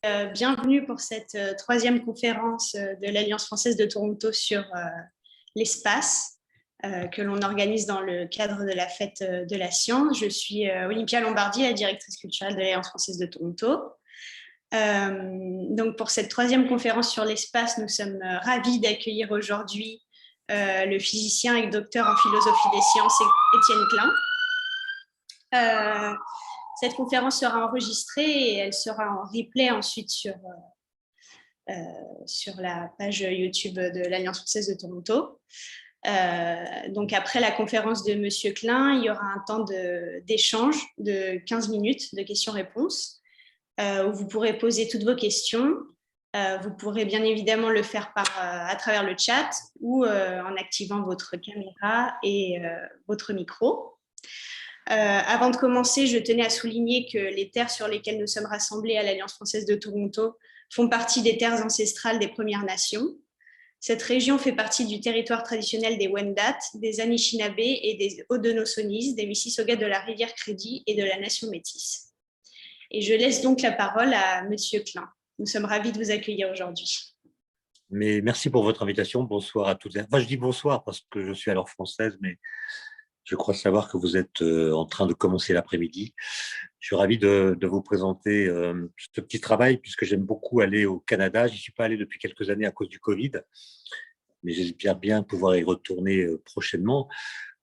Bienvenue pour cette troisième conférence de l'Alliance française de Toronto sur l'espace que l'on organise dans le cadre de la Fête de la Science. Je suis Olympia Lombardi, la directrice culturelle de l'Alliance française de Toronto. Donc pour cette troisième conférence sur l'espace, nous sommes ravis d'accueillir aujourd'hui le physicien et docteur en philosophie des sciences Étienne Klein. Cette conférence sera enregistrée et elle sera en replay ensuite sur la page YouTube de l'Alliance française de Toronto. Donc après la conférence de Monsieur Klein, il y aura un temps d'échange de 15 minutes de questions-réponses où vous pourrez poser toutes vos questions. Vous pourrez bien évidemment le faire à travers le chat ou en activant votre caméra et votre micro. Avant de commencer, je tenais à souligner que les terres sur lesquelles nous sommes rassemblés à l'Alliance française de Toronto font partie des terres ancestrales des Premières Nations. Cette région fait partie du territoire traditionnel des Wendat, des Anishinaabe et des Haudenosaunee, des Mississaugas de la rivière Crédit et de la nation métisse. Et je laisse donc la parole à Monsieur Klein. Nous sommes ravis de vous accueillir aujourd'hui. Mais merci pour votre invitation. Bonsoir à toutes. Enfin, je dis bonsoir parce que je suis à l'heure française, mais je crois savoir que vous êtes en train de commencer l'après-midi. Je suis ravi de vous présenter ce petit travail puisque j'aime beaucoup aller au Canada. Je n'y suis pas allé depuis quelques années à cause du Covid, mais j'espère bien pouvoir y retourner prochainement.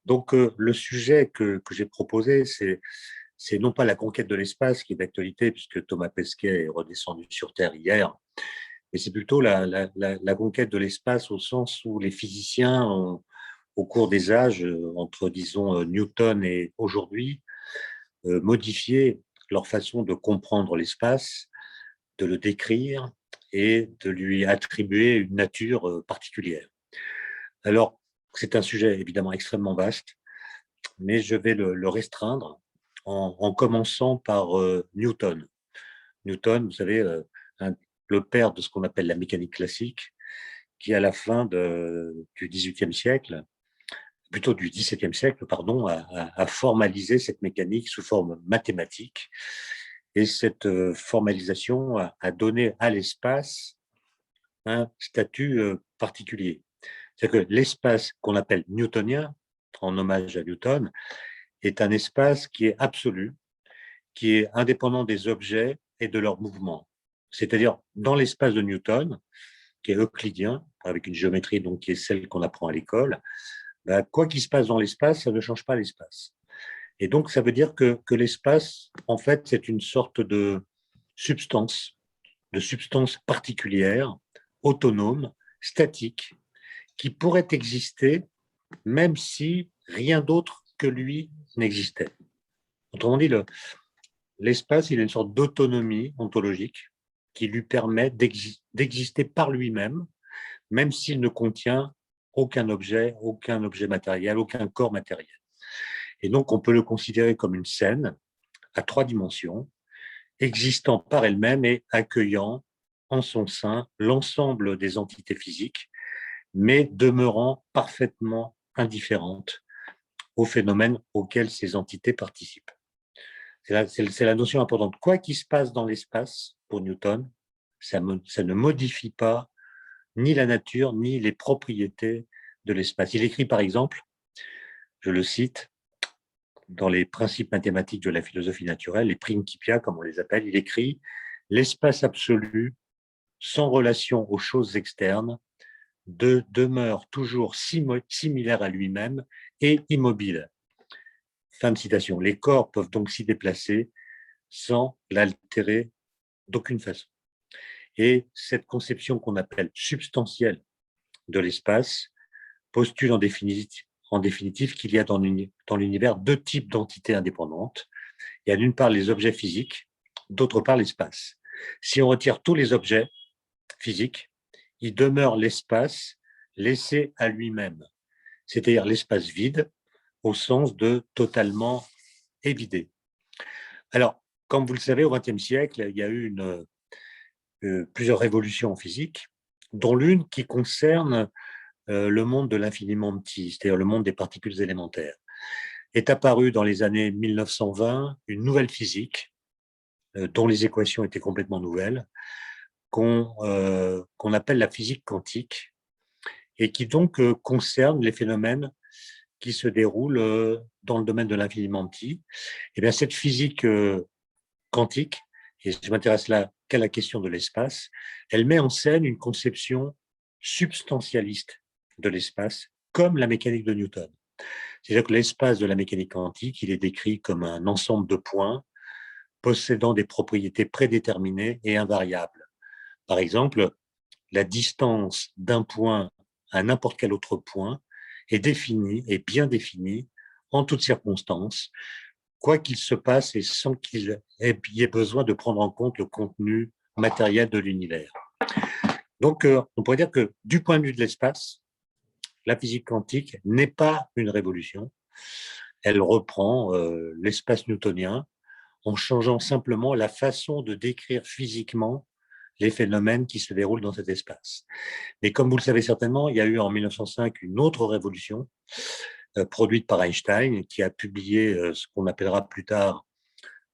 Donc, le sujet que j'ai proposé, c'est non pas la conquête de l'espace qui est d'actualité puisque Thomas Pesquet est redescendu sur Terre hier, mais c'est plutôt la conquête de l'espace au sens où les physiciens ont, au cours des âges, entre, disons, Newton et aujourd'hui, modifié leur façon de comprendre l'espace, de le décrire et de lui attribuer une nature particulière. Alors, c'est un sujet évidemment extrêmement vaste, mais je vais le restreindre en commençant par Newton. Newton, vous savez, le père de ce qu'on appelle la mécanique classique, qui à la fin du XVIIIe siècle, plutôt du XVIIe siècle, pardon, a formalisé cette mécanique sous forme mathématique. Et cette formalisation a donné à l'espace un statut particulier. C'est-à-dire que l'espace qu'on appelle newtonien, en hommage à Newton, est un espace qui est absolu, qui est indépendant des objets et de leur mouvement. C'est-à-dire, dans l'espace de Newton, qui est euclidien, avec une géométrie donc, qui est celle qu'on apprend à l'école, ben, quoi qu'il se passe dans l'espace, ça ne change pas l'espace. Et donc, ça veut dire que l'espace, en fait, c'est une sorte de substance particulière, autonome, statique, qui pourrait exister même si rien d'autre que lui n'existait. Autrement dit, l'espace, il a une sorte d'autonomie ontologique qui lui permet d'exister par lui-même, même s'il ne contient aucun objet matériel, aucun corps matériel. Et donc, on peut le considérer comme une scène à 3 dimensions, existant par elle-même et accueillant en son sein l'ensemble des entités physiques, mais demeurant parfaitement indifférente aux phénomènes auxquels ces entités participent. C'est la notion importante. Quoi qu'il se passe dans l'espace, pour Newton, ça ne modifie pas ni la nature, ni les propriétés de l'espace. Il écrit par exemple, je le cite, dans les principes mathématiques de la philosophie naturelle, les principia, comme on les appelle, il écrit « L'espace absolu, sans relation aux choses externes, demeure toujours similaire à lui-même et immobile. » Fin de citation. Les corps peuvent donc s'y déplacer sans l'altérer d'aucune façon. Et cette conception qu'on appelle substantielle de l'espace postule en définitive qu'il y a dans l'univers 2 types d'entités indépendantes. Il y a d'une part les objets physiques, d'autre part l'espace. Si on retire tous les objets physiques, il demeure l'espace laissé à lui-même, c'est-à-dire l'espace vide au sens de totalement évidé. Alors, comme vous le savez, au XXe siècle, il y a eu plusieurs révolutions en physique, dont l'une qui concerne le monde de l'infiniment petit, c'est-à-dire le monde des particules élémentaires. Est apparue dans les années 1920 une nouvelle physique, dont les équations étaient complètement nouvelles, qu'on appelle la physique quantique, et qui donc concerne les phénomènes qui se déroulent dans le domaine de l'infiniment petit. Et bien, cette physique quantique, et je m'intéresse là qu'à la question de l'espace, elle met en scène une conception substantialiste de l'espace, comme la mécanique de Newton. C'est-à-dire que l'espace de la mécanique quantique, il est décrit comme un ensemble de points possédant des propriétés prédéterminées et invariables. Par exemple, la distance d'un point à n'importe quel autre point est définie, est bien définie en toutes circonstances, quoi qu'il se passe et sans qu'il y ait besoin de prendre en compte le contenu matériel de l'univers. Donc, on pourrait dire que du point de vue de l'espace, la physique quantique n'est pas une révolution. Elle reprend l'espace newtonien en changeant simplement la façon de décrire physiquement les phénomènes qui se déroulent dans cet espace. Mais comme vous le savez certainement, il y a eu en 1905 une autre révolution produite par Einstein qui a publié ce qu'on appellera plus tard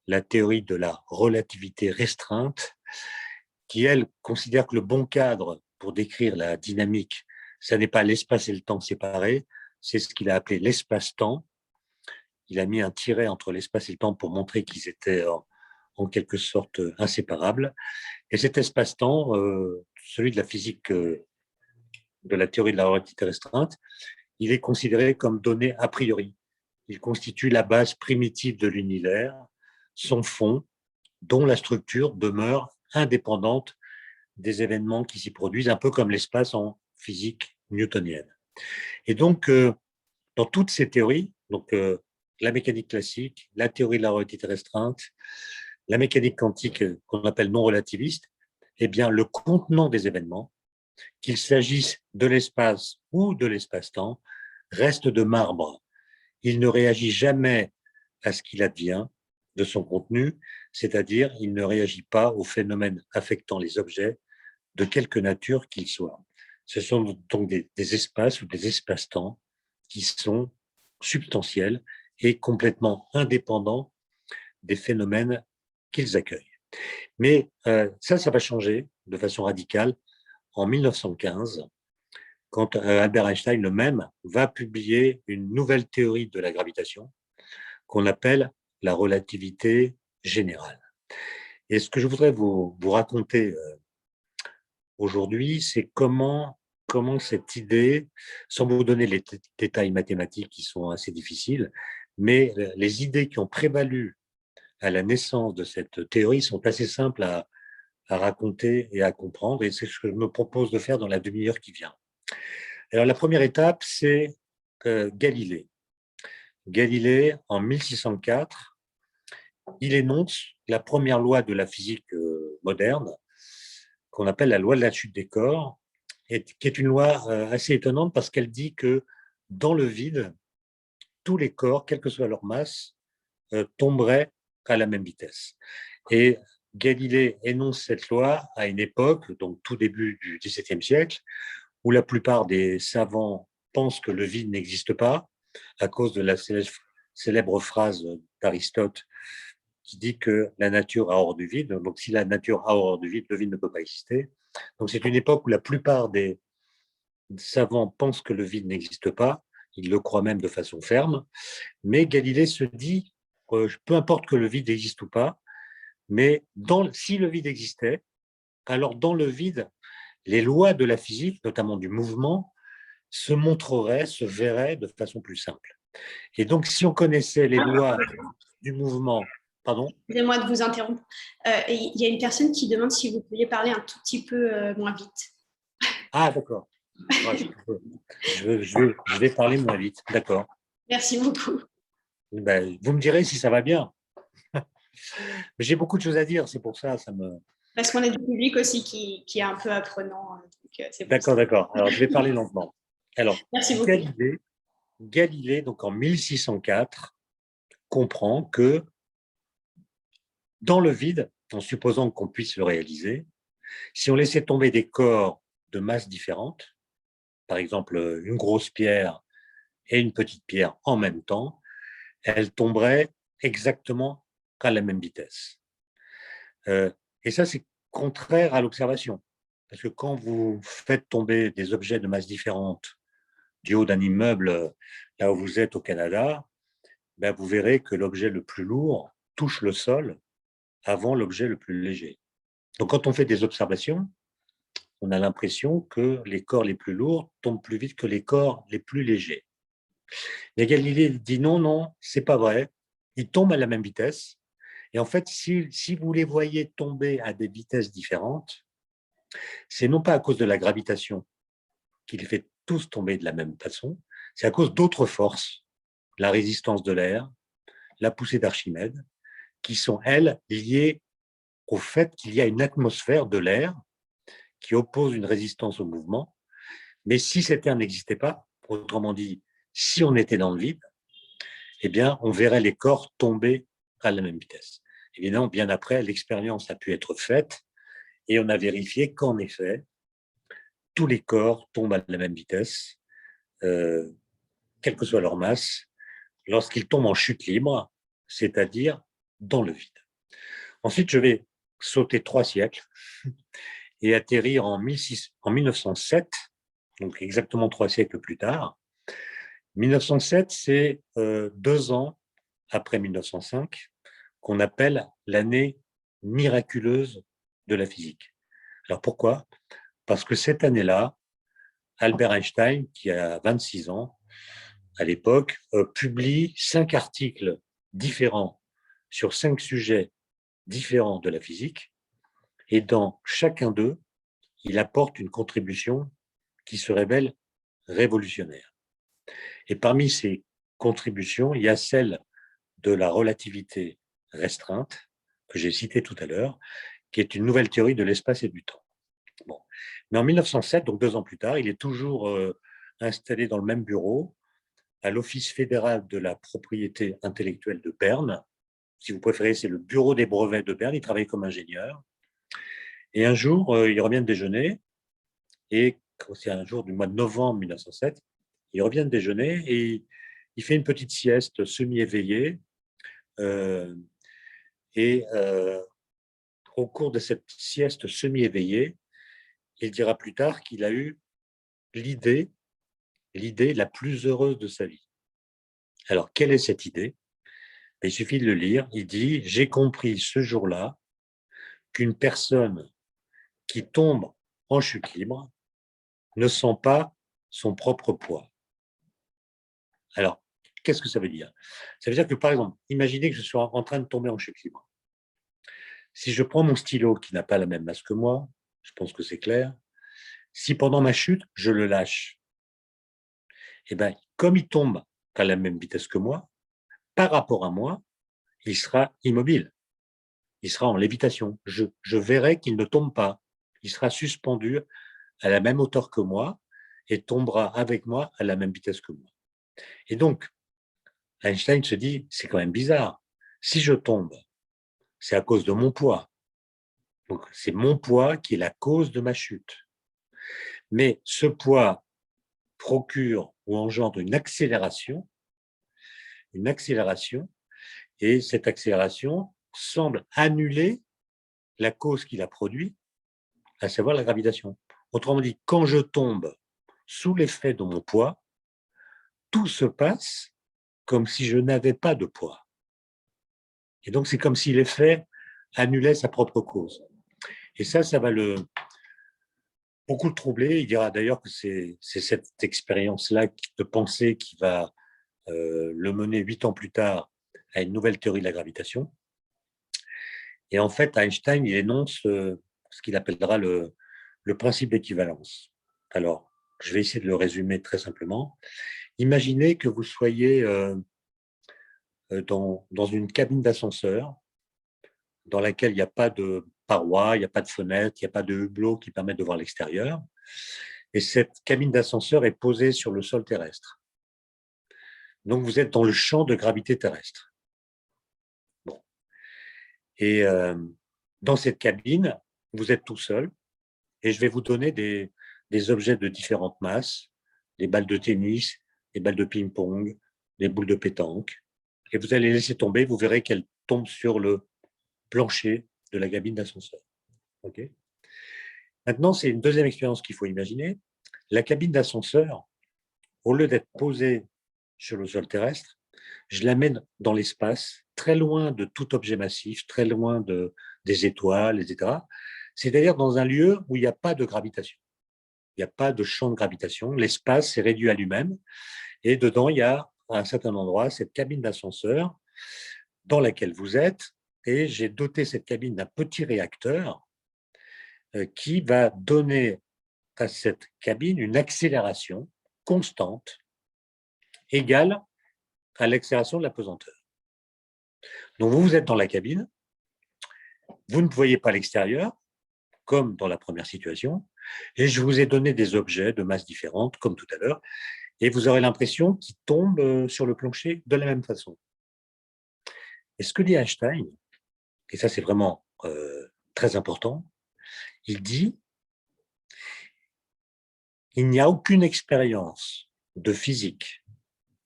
la théorie de la relativité restreinte, qui, elle, considère que le bon cadre pour décrire la dynamique, ce n'est pas l'espace et le temps séparés, c'est ce qu'il a appelé l'espace-temps. Il a mis un tiret entre l'espace et le temps pour montrer qu'ils étaient en quelque sorte inséparables. Et cet espace-temps, celui de la physique de la théorie de la relativité restreinte, il est considéré comme donné a priori. Il constitue la base primitive de l'univers, son fond, dont la structure demeure indépendante des événements qui s'y produisent, un peu comme l'espace en physique newtonienne. Et donc, dans toutes ces théories, donc la mécanique classique, la théorie de la relativité restreinte, la mécanique quantique qu'on appelle non relativiste, eh bien, le contenant des événements, qu'il s'agisse de l'espace ou de l'espace-temps, reste de marbre. Il ne réagit jamais à ce qu'il advient de son contenu, c'est-à-dire il ne réagit pas aux phénomènes affectant les objets de quelque nature qu'ils soient. Ce sont donc des espaces ou des espaces-temps qui sont substantiels et complètement indépendants des phénomènes qu'ils accueillent. Mais ça va changer de façon radicale en 1915, quand Albert Einstein le même va publier une nouvelle théorie de la gravitation qu'on appelle la relativité générale. Et ce que je voudrais vous raconter aujourd'hui, c'est comment cette idée, sans vous donner les détails mathématiques qui sont assez difficiles, mais les idées qui ont prévalu à la naissance de cette théorie sont assez simples à raconter et à comprendre, et c'est ce que je me propose de faire dans la demi-heure qui vient. Alors la première étape, c'est Galilée. Galilée, en 1604, il énonce la première loi de la physique moderne, qu'on appelle la loi de la chute des corps, et qui est une loi assez étonnante parce qu'elle dit que dans le vide, tous les corps, quelle que soit leur masse, tomberaient à la même vitesse. Et Galilée énonce cette loi à une époque, donc tout début du XVIIe siècle, où la plupart des savants pensent que le vide n'existe pas, à cause de la célèbre phrase d'Aristote qui dit que la nature a horreur du vide. Donc, si la nature a horreur du vide, le vide ne peut pas exister. Donc, c'est une époque où la plupart des savants pensent que le vide n'existe pas. Ils le croient même de façon ferme. Mais Galilée se dit, peu importe que le vide existe ou pas, mais si le vide existait, alors dans le vide, les lois de la physique, notamment du mouvement, se montreraient, se verraient de façon plus simple. Et donc, si on connaissait les lois du mouvement, pardon? Excusez-moi de vous interrompre. Il y a une personne qui demande si vous pouviez parler un tout petit peu moins vite. Ah, d'accord. Ouais, je vais parler moins vite. D'accord. Merci beaucoup. Ben, vous me direz si ça va bien. J'ai beaucoup de choses à dire, c'est pour ça, Parce qu'on a du public aussi qui est un peu apprenant. D'accord, d'accord. Alors, je vais parler lentement. Alors, Merci beaucoup. Galilée, donc en 1604, comprend que dans le vide, en supposant qu'on puisse le réaliser, si on laissait tomber des corps de masses différentes, par exemple une grosse pierre et une petite pierre en même temps, elles tomberaient exactement à la même vitesse. Et ça, c'est contraire à l'observation. Parce que quand vous faites tomber des objets de masse différente du haut d'un immeuble, là où vous êtes au Canada, ben vous verrez que l'objet le plus lourd touche le sol avant l'objet le plus léger. Donc, quand on fait des observations, on a l'impression que les corps les plus lourds tombent plus vite que les corps les plus légers. Mais Galilée dit non, non, c'est pas vrai. Ils tombent à la même vitesse. Et en fait, si vous les voyez tomber à des vitesses différentes, c'est non pas à cause de la gravitation qui les fait tous tomber de la même façon, c'est à cause d'autres forces, la résistance de l'air, la poussée d'Archimède, qui sont, elles, liées au fait qu'il y a une atmosphère de l'air qui oppose une résistance au mouvement. Mais si cet air n'existait pas, autrement dit, si on était dans le vide, eh bien, on verrait les corps tomber à la même vitesse. Évidemment, bien après, l'expérience a pu être faite et on a vérifié qu'en effet, tous les corps tombent à la même vitesse, quelle que soit leur masse, lorsqu'ils tombent en chute libre, c'est-à-dire dans le vide. Ensuite, je vais sauter 3 siècles et atterrir en 1907, donc exactement 3 siècles plus tard. 1907, c'est 2 ans après 1905, qu'on appelle l'année miraculeuse de la physique. Alors pourquoi? Parce que cette année-là, Albert Einstein, qui a 26 ans à l'époque, publie 5 articles différents sur 5 sujets différents de la physique, et dans chacun d'eux, il apporte une contribution qui se révèle révolutionnaire. Et parmi ces contributions, il y a celle de la relativité restreinte, que j'ai citée tout à l'heure, qui est une nouvelle théorie de l'espace et du temps. Bon. Mais en 1907, donc 2 ans plus tard, il est toujours installé dans le même bureau, à l'Office fédéral de la propriété intellectuelle de Berne. Si vous préférez, c'est le bureau des brevets de Berne. Il travaille comme ingénieur. Et un jour, il revient de déjeuner, et c'est un jour du mois de novembre 1907, il revient de déjeuner et il fait une petite sieste semi-éveillée. Euh, et au cours de cette sieste semi-éveillée, il dira plus tard qu'il a eu l'idée la plus heureuse de sa vie. Alors, quelle est cette idée? Il suffit de le lire. Il dit: j'ai compris ce jour-là qu'une personne qui tombe en chute libre ne sent pas son propre poids. Alors, qu'est-ce que ça veut dire? Ça veut dire que, par exemple, imaginez que je sois en train de tomber en chute libre. Si je prends mon stylo qui n'a pas la même masse que moi, je pense que c'est clair, si pendant ma chute, je le lâche, eh bien, comme il tombe à la même vitesse que moi, par rapport à moi, il sera immobile. Il sera en lévitation. Je verrai qu'il ne tombe pas. Il sera suspendu à la même hauteur que moi et tombera avec moi à la même vitesse que moi. Et donc, Einstein se dit, c'est quand même bizarre. Si je tombe, c'est à cause de mon poids. Donc, c'est mon poids qui est la cause de ma chute. Mais ce poids procure ou engendre une accélération, et cette accélération semble annuler la cause qui l'a produit, à savoir la gravitation. Autrement dit, quand je tombe sous l'effet de mon poids, tout se passe comme si je n'avais pas de poids. Et donc, c'est comme si l'effet annulait sa propre cause. Et ça va beaucoup le troubler. Il dira d'ailleurs que c'est cette expérience-là de pensée qui va le mener 8 ans plus tard à une nouvelle théorie de la gravitation. Et en fait, Einstein, il énonce ce qu'il appellera le principe d'équivalence. Alors, je vais essayer de le résumer très simplement. Imaginez que vous soyez dans une cabine d'ascenseur dans laquelle il n'y a pas de parois, il n'y a pas de fenêtre, il n'y a pas de hublot qui permettent de voir l'extérieur. Et cette cabine d'ascenseur est posée sur le sol terrestre. Donc, vous êtes dans le champ de gravité terrestre. Bon. Et dans cette cabine, vous êtes tout seul et je vais vous donner des objets de différentes masses, des balles de tennis, des balles de ping-pong, des boules de pétanque. Et vous allez laisser tomber, vous verrez qu'elles tombent sur le plancher de la cabine d'ascenseur. Okay. Maintenant, c'est une deuxième expérience qu'il faut imaginer. La cabine d'ascenseur, au lieu d'être posée sur le sol terrestre, je l'amène dans l'espace, très loin de tout objet massif, très loin des étoiles, etc. C'est-à-dire dans un lieu où il n'y a pas de gravitation. Il n'y a pas de champ de gravitation. L'espace est réduit à lui-même. Et dedans, il y a, à un certain endroit, cette cabine d'ascenseur dans laquelle vous êtes. Et j'ai doté cette cabine d'un petit réacteur qui va donner à cette cabine une accélération constante égale à l'accélération de la pesanteur. Donc, vous êtes dans la cabine, vous ne voyez pas l'extérieur, comme dans la première situation, et je vous ai donné des objets de masses différentes, comme tout à l'heure, et vous aurez l'impression qu'ils tombent sur le plancher de la même façon. Et ce que dit Einstein, et ça c'est vraiment très important, il dit il n'y a aucune expérience de physique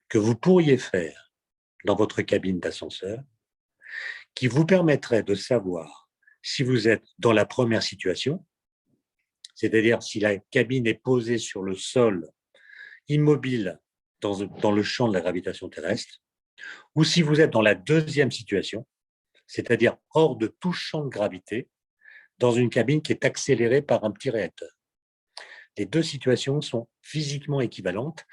que vous pourriez faire dans votre cabine d'ascenseur qui vous permettrait de savoir si vous êtes dans la première situation, c'est-à-dire si la cabine est posée sur le sol immobile dans le champ de la gravitation terrestre, ou si vous êtes dans la deuxième situation, c'est-à-dire hors de tout champ de gravité, dans une cabine qui est accélérée par un petit réacteur. Les deux situations sont physiquement équivalentes,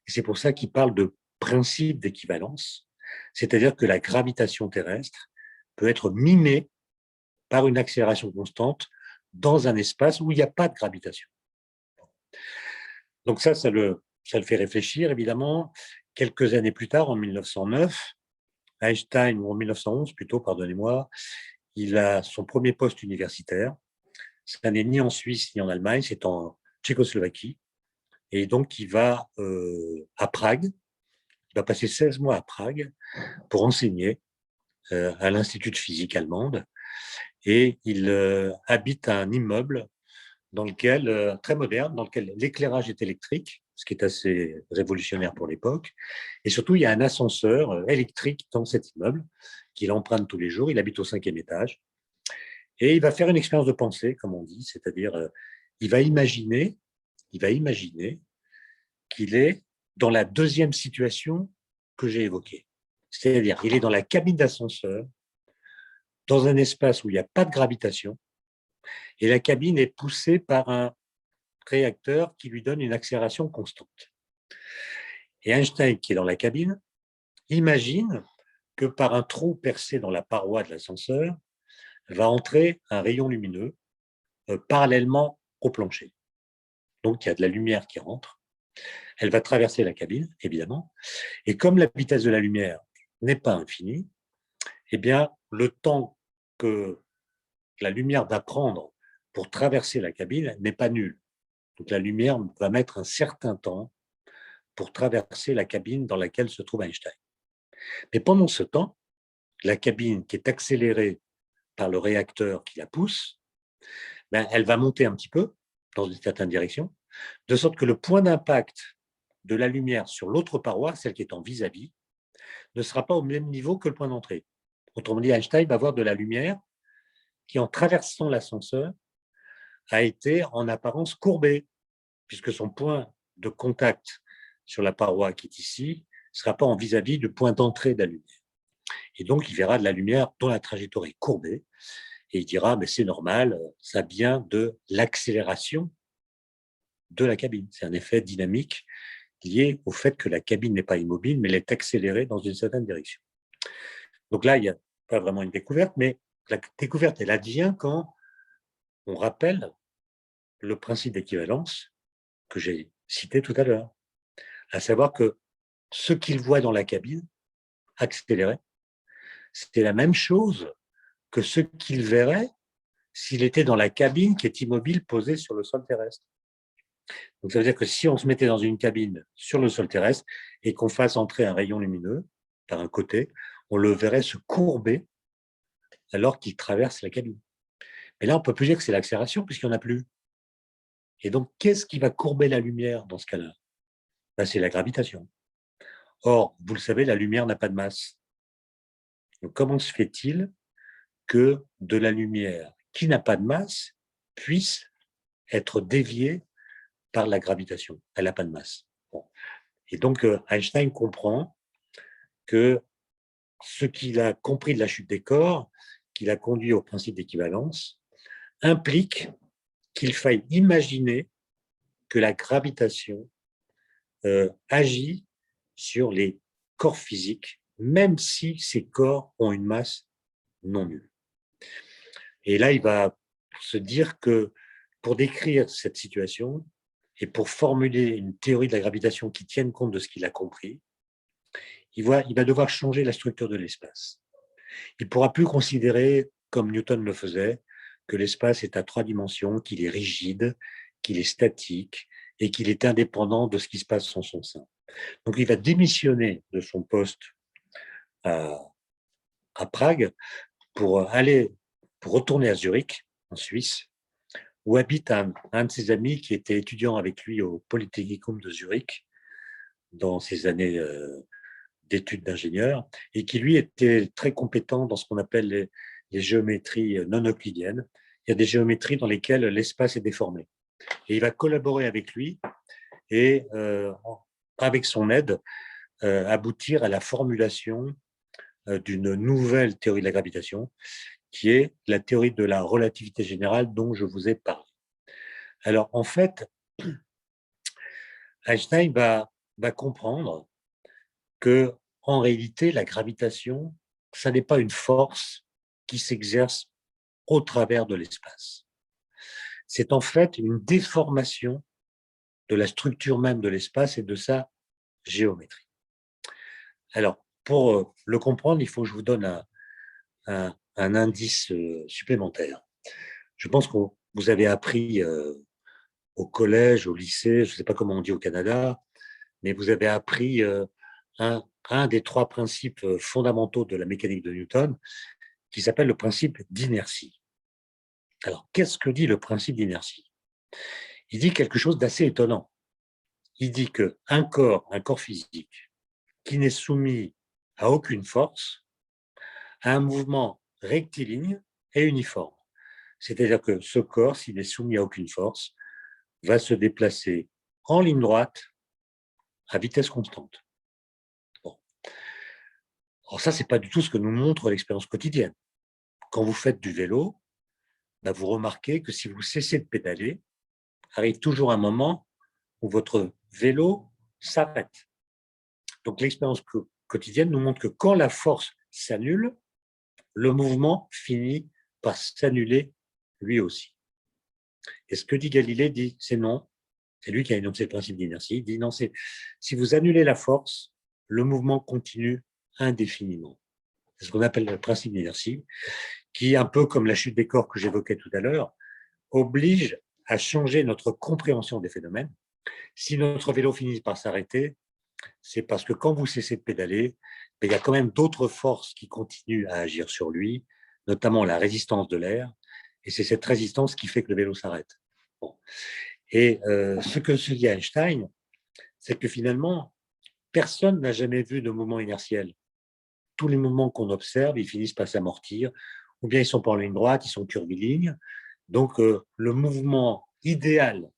et c'est pour ça qu'il parle de principe d'équivalence, c'est-à-dire que la gravitation terrestre peut être mimée par une accélération constante dans un espace où il n'y a pas de gravitation. Donc ça le fait réfléchir, évidemment. Quelques années plus tard, en 1909, Einstein, ou en 1911 plutôt, pardonnez-moi, il a son premier poste universitaire. Ça n'est ni en Suisse ni en Allemagne, c'est en Tchécoslovaquie. Et donc, il va à Prague. Il va passer 16 mois à Prague pour enseigner à l'Institut de physique allemande. Et il habite un immeuble dans lequel, très moderne, dans lequel l'éclairage est électrique, ce qui est assez révolutionnaire pour l'époque. Et surtout, il y a un ascenseur électrique dans cet immeuble qu'il emprunte tous les jours. Il habite au 5e étage. Et il va faire une expérience de pensée, comme on dit, c'est-à-dire il va imaginer qu'il est dans la deuxième situation que j'ai évoquée. C'est-à-dire, il est dans la cabine d'ascenseur, dans un espace où il n'y a pas de gravitation, et la cabine est poussée par un réacteur qui lui donne une accélération constante. Et Einstein, qui est dans la cabine, imagine que par un trou percé dans la paroi de l'ascenseur va entrer un rayon lumineux parallèlement au plancher. Donc, il y a de la lumière qui rentre. Elle va traverser la cabine, évidemment. Et comme la vitesse de la lumière n'est pas infinie, eh bien, le temps que la lumière va prendre pour traverser la cabine n'est pas nul. Donc, la lumière va mettre un certain temps pour traverser la cabine dans laquelle se trouve Einstein. Mais pendant ce temps, la cabine qui est accélérée par le réacteur qui la pousse, ben, elle va monter un petit peu dans une certaine direction, de sorte que le point d'impact de la lumière sur l'autre paroi, celle qui est en vis-à-vis, ne sera pas au même niveau que le point d'entrée. Autrement dit, Einstein va voir de la lumière qui, en traversant l'ascenseur, a été en apparence courbée, puisque son point de contact sur la paroi qui est ici ne sera pas en vis-à-vis du point d'entrée de la lumière. Et donc, il verra de la lumière dont la trajectoire est courbée, et il dira, mais c'est normal, ça vient de l'accélération de la cabine. C'est un effet dynamique lié au fait que la cabine n'est pas immobile, mais elle est accélérée dans une certaine direction. Donc là, il n'y a pas vraiment une découverte, mais la découverte, elle advient quand on rappelle le principe d'équivalence que j'ai cité tout à l'heure, à savoir que ce qu'il voit dans la cabine, accéléré, c'était la même chose que ce qu'il verrait s'il était dans la cabine qui est immobile posée sur le sol terrestre. Donc ça veut dire que si on se mettait dans une cabine sur le sol terrestre et qu'on fasse entrer un rayon lumineux par un côté, on le verrait se courber alors qu'il traverse la cabine. Mais là, on ne peut plus dire que c'est l'accélération puisqu'il n'y en a plus. Et donc, qu'est-ce qui va courber la lumière dans ce cas-là? Ben, c'est la gravitation. Or, vous le savez, la lumière n'a pas de masse. Donc, comment se fait-il que de la lumière qui n'a pas de masse puisse être déviée par la gravitation. Elle n'a pas de masse. Bon. Et donc, Einstein comprend que ce qu'il a compris de la chute des corps, qu'il a conduit au principe d'équivalence, implique qu'il faille imaginer que la gravitation agit sur les corps physiques, même si ces corps ont une masse non nulle. Et là, il va se dire que pour décrire cette situation et pour formuler une théorie de la gravitation qui tienne compte de ce qu'il a compris, il va devoir changer la structure de l'espace. Il ne pourra plus considérer, comme Newton le faisait, que l'espace est à 3 dimensions, qu'il est rigide, qu'il est statique et qu'il est indépendant de ce qui se passe en son sein. Donc, il va démissionner de son poste à Prague pour retourner à Zurich, en Suisse, où habite un de ses amis qui était étudiant avec lui au Polytechnicum de Zurich dans ses années d'études d'ingénieur et qui, lui, était très compétent dans ce qu'on appelle les géométries non euclidiennes. Il y a des géométries dans lesquelles l'espace est déformé. Et il va collaborer avec lui et, avec son aide, aboutir à la formulation d'une nouvelle théorie de la gravitation, qui est la théorie de la relativité générale dont je vous ai parlé. Alors, en fait, Einstein va comprendre que, en réalité, la gravitation, ça n'est pas une force qui s'exerce au travers de l'espace. C'est en fait une déformation de la structure même de l'espace et de sa géométrie. Alors, pour le comprendre, il faut que je vous donne un indice supplémentaire. Je pense que vous avez appris au collège, au lycée, je ne sais pas comment on dit au Canada, mais vous avez appris un des 3 principes fondamentaux de la mécanique de Newton, qui s'appelle le principe d'inertie. Alors, qu'est-ce que dit le principe d'inertie? Il dit quelque chose d'assez étonnant. Il dit qu'un corps physique, qui n'est soumis à aucune force, a un mouvement rectiligne et uniforme. C'est-à-dire que ce corps, s'il est soumis à aucune force, va se déplacer en ligne droite à vitesse constante. Bon. Alors ça, ce n'est pas du tout ce que nous montre l'expérience quotidienne. Quand vous faites du vélo, vous remarquez que si vous cessez de pédaler, arrive toujours un moment où votre vélo s'arrête. Donc l'expérience quotidienne nous montre que quand la force s'annule, le mouvement finit par s'annuler lui aussi. Et ce que dit Galilée, c'est non. C'est lui qui a énoncé le principe d'inertie. Il dit non, si vous annulez la force, le mouvement continue indéfiniment. C'est ce qu'on appelle le principe d'inertie, qui, un peu comme la chute des corps que j'évoquais tout à l'heure, oblige à changer notre compréhension des phénomènes. Si notre vélo finit par s'arrêter, c'est parce que quand vous cessez de pédaler, il y a quand même d'autres forces qui continuent à agir sur lui, notamment la résistance de l'air, et c'est cette résistance qui fait que le vélo s'arrête. Bon. Et ce que se dit Einstein, c'est que finalement, personne n'a jamais vu de mouvement inertiel. Tous les mouvements qu'on observe, ils finissent par s'amortir, ou bien ils sont pas en ligne droite, ils sont curvilignes. Donc, le mouvement idéal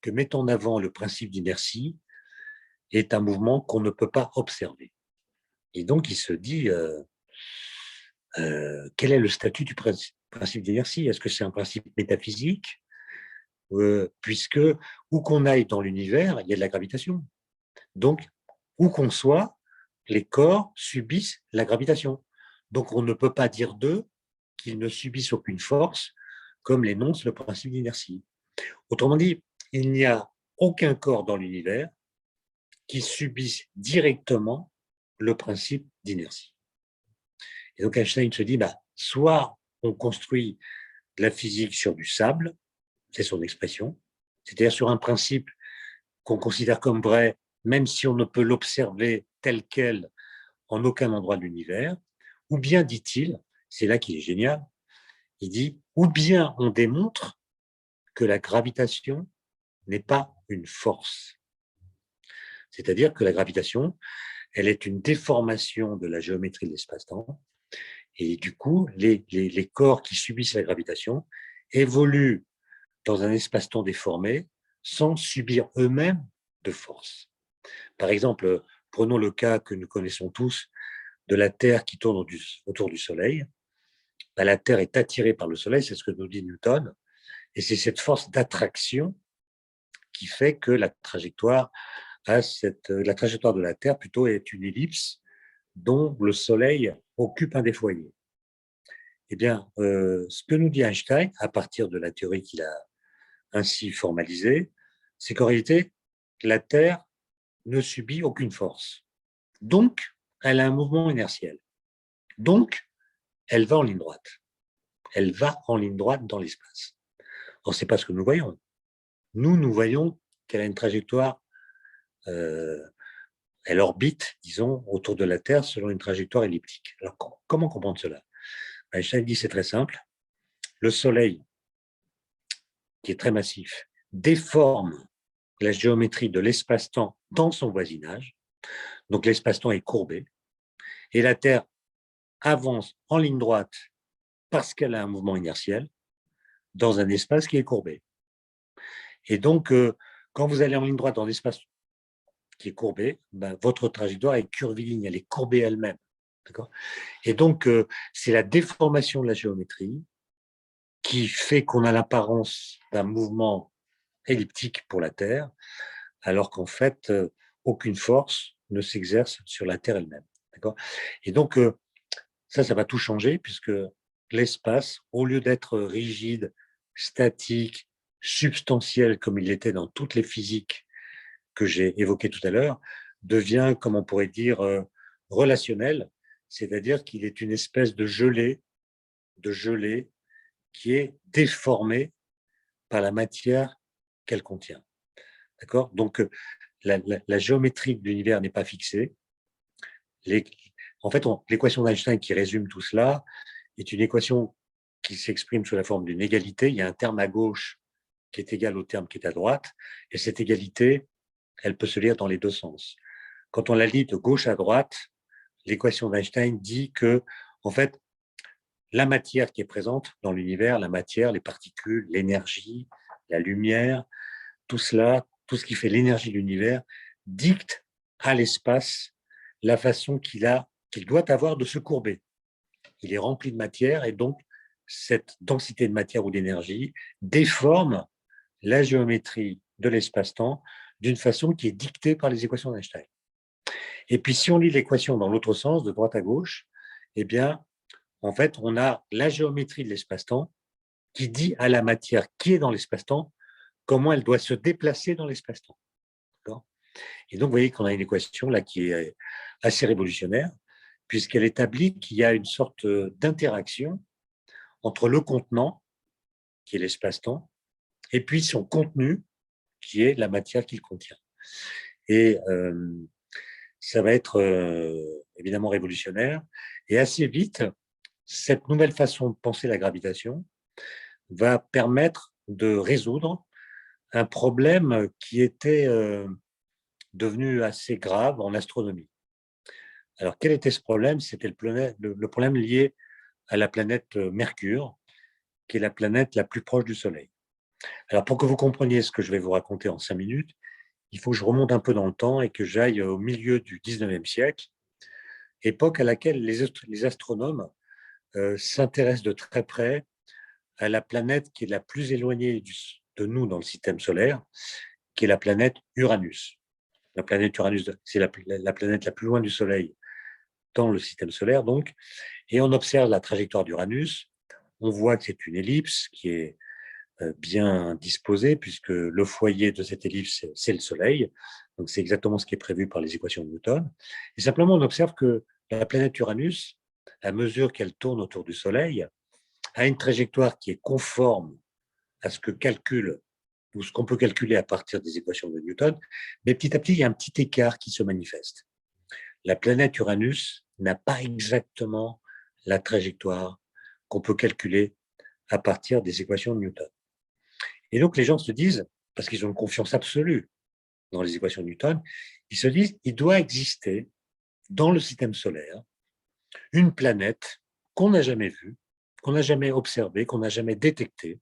que met en avant le principe d'inertie est un mouvement qu'on ne peut pas observer. Et donc, il se dit, quel est le statut du principe d'inertie? Est-ce que c'est un principe métaphysique? Puisque, où qu'on aille dans l'univers, il y a de la gravitation. Donc, où qu'on soit, les corps subissent la gravitation. Donc, on ne peut pas dire d'eux qu'ils ne subissent aucune force, comme l'énonce le principe d'inertie. Autrement dit, il n'y a aucun corps dans l'univers qui subisse directement le principe d'inertie. Et donc Einstein se dit, soit on construit de la physique sur du sable, c'est son expression, c'est-à-dire sur un principe qu'on considère comme vrai, même si on ne peut l'observer tel quel en aucun endroit de l'univers, ou bien, dit-il, c'est là qu'il est génial, il dit, ou bien on démontre que la gravitation n'est pas une force. C'est-à-dire que la gravitation, elle est une déformation de la géométrie de l'espace-temps Et du coup, les corps qui subissent la gravitation évoluent dans un espace-temps déformé sans subir eux-mêmes de force. Par exemple, prenons le cas que nous connaissons tous de la Terre qui tourne autour du Soleil. La Terre est attirée par le Soleil, c'est ce que nous dit Newton, et c'est cette force d'attraction qui fait que la trajectoire de la Terre plutôt est une ellipse dont le Soleil occupe un des foyers. Eh bien, ce que nous dit Einstein, à partir de la théorie qu'il a ainsi formalisée, c'est qu'en réalité, la Terre ne subit aucune force. Donc, elle a un mouvement inertiel. Donc, elle va en ligne droite. Elle va en ligne droite dans l'espace. Or, ce n'est pas ce que nous voyons. Nous voyons qu'elle a une trajectoire, elle orbite, disons, autour de la Terre selon une trajectoire elliptique. Alors, comment comprendre cela? Einstein dit c'est très simple. Le Soleil, qui est très massif, déforme la géométrie de l'espace-temps dans son voisinage. Donc, l'espace-temps est courbé. Et la Terre avance en ligne droite parce qu'elle a un mouvement inertiel dans un espace qui est courbé. Et donc, quand vous allez en ligne droite dans l'espace qui est courbé, votre trajectoire est curviligne, elle est courbée elle-même. D'accord? Et donc, c'est la déformation de la géométrie qui fait qu'on a l'apparence d'un mouvement elliptique pour la Terre, alors qu'en fait, aucune force ne s'exerce sur la Terre elle-même. D'accord? Et donc, ça va tout changer, puisque l'espace, au lieu d'être rigide, statique, substantiel, comme il l'était dans toutes les physiques que j'ai évoquées tout à l'heure, devient, comme on pourrait dire, relationnel, c'est-à-dire qu'il est une espèce de gelée qui est déformée par la matière qu'elle contient. D'accord? Donc, la géométrie de l'univers n'est pas fixée. En fait, l'équation d'Einstein qui résume tout cela est une équation qui s'exprime sous la forme d'une égalité. Il y a un terme à gauche qui est égal au terme qui est à droite, et cette égalité, elle peut se lire dans les deux sens. Quand on la lit de gauche à droite, l'équation d'Einstein dit que, en fait, la matière qui est présente dans l'univers, la matière, les particules, l'énergie, la lumière, tout cela, tout ce qui fait l'énergie de l'univers, dicte à l'espace la façon qu'il doit avoir de se courber. Il est rempli de matière et donc cette densité de matière ou d'énergie déforme la géométrie de l'espace-temps d'une façon qui est dictée par les équations d'Einstein. Et puis si on lit l'équation dans l'autre sens, de droite à gauche, eh bien, en fait, on a la géométrie de l'espace-temps qui dit à la matière qui est dans l'espace-temps comment elle doit se déplacer dans l'espace-temps. Et donc, vous voyez qu'on a une équation là qui est assez révolutionnaire, puisqu'elle établit qu'il y a une sorte d'interaction entre le contenant, qui est l'espace-temps, et puis son contenu, qui est la matière qu'il contient. Et ça va être évidemment révolutionnaire. Et assez vite, cette nouvelle façon de penser la gravitation va permettre de résoudre un problème qui était devenu assez grave en astronomie. Alors, quel était ce problème? C'était le problème lié à la planète Mercure, qui est la planète la plus proche du Soleil. Alors, pour que vous compreniez ce que je vais vous raconter en 5 minutes, il faut que je remonte un peu dans le temps et que j'aille au milieu du 19e siècle, époque à laquelle les astronomes s'intéressent de très près à la planète qui est la plus éloignée de nous dans le système solaire, qui est la planète Uranus. La planète Uranus, c'est la planète la plus loin du Soleil dans le système solaire, donc, et on observe la trajectoire d'Uranus. On voit que c'est une ellipse qui est bien disposée, puisque le foyer de cette ellipse, c'est le Soleil. Donc, c'est exactement ce qui est prévu par les équations de Newton. Et simplement, on observe que la planète Uranus, à mesure qu'elle tourne autour du Soleil, a une trajectoire qui est conforme à ce que calcule ou ce qu'on peut calculer à partir des équations de Newton, mais petit à petit, il y a un petit écart qui se manifeste. La planète Uranus n'a pas exactement la trajectoire qu'on peut calculer à partir des équations de Newton. Et donc, les gens se disent, parce qu'ils ont une confiance absolue dans les équations de Newton, ils se disent, il doit exister dans le système solaire une planète qu'on n'a jamais vu, qu'on n'a jamais observé, qu'on n'a jamais détecté,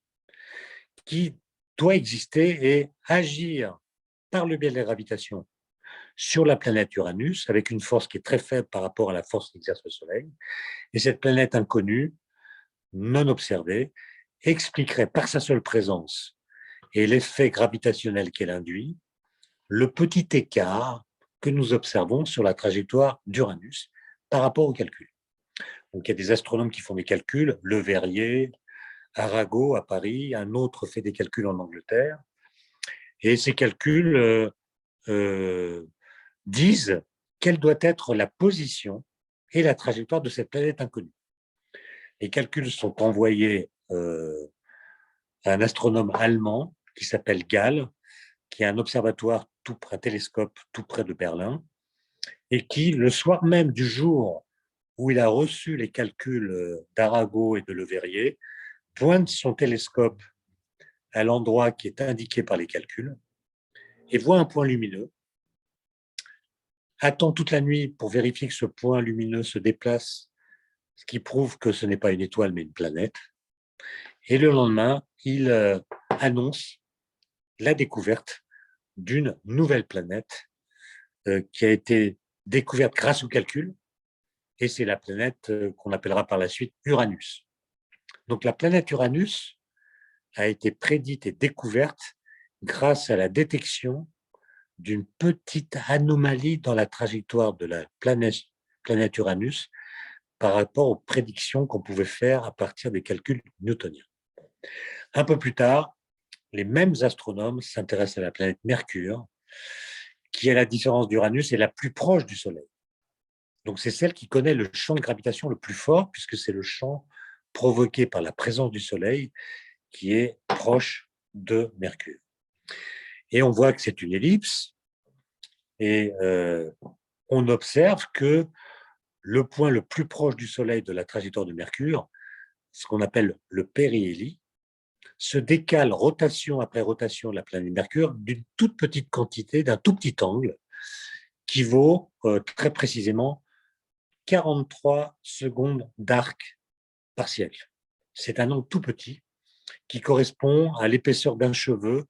qui doit exister et agir par le biais de la gravitation sur la planète Uranus, avec une force qui est très faible par rapport à la force qu'exerce le Soleil. Et cette planète inconnue, non observée, expliquerait par sa seule présence et l'effet gravitationnel qu'elle induit, le petit écart que nous observons sur la trajectoire d'Uranus par rapport au calcul. Donc, il y a des astronomes qui font des calculs, Le Verrier, Arago à Paris, un autre fait des calculs en Angleterre, et ces calculs disent quelle doit être la position et la trajectoire de cette planète inconnue. Les calculs sont envoyés à un astronome allemand qui s'appelle Gall, qui a un observatoire un télescope tout près de Berlin, et qui, le soir même du jour où il a reçu les calculs d'Arago et de Le Verrier, pointe son télescope à l'endroit qui est indiqué par les calculs et voit un point lumineux, attend toute la nuit pour vérifier que ce point lumineux se déplace, ce qui prouve que ce n'est pas une étoile mais une planète. Et le lendemain, il annonce la découverte d'une nouvelle planète qui a été découverte grâce au calcul, et c'est la planète qu'on appellera par la suite Uranus. Donc la planète Uranus a été prédite et découverte grâce à la détection d'une petite anomalie dans la trajectoire de la planète Uranus par rapport aux prédictions qu'on pouvait faire à partir des calculs newtoniens. Un peu plus tard, les mêmes astronomes s'intéressent à la planète Mercure, qui, à la différence d'Uranus, est la plus proche du Soleil. Donc c'est celle qui connaît le champ de gravitation le plus fort, puisque c'est le champ provoqué par la présence du Soleil qui est proche de Mercure. Et on voit que c'est une ellipse, et on observe que le point le plus proche du Soleil de la trajectoire de Mercure, ce qu'on appelle le périhélie, se décale rotation après rotation de la planète Mercure d'une toute petite quantité, d'un tout petit angle, qui vaut très précisément 43 secondes d'arc par siècle. C'est un angle tout petit qui correspond à l'épaisseur d'un cheveu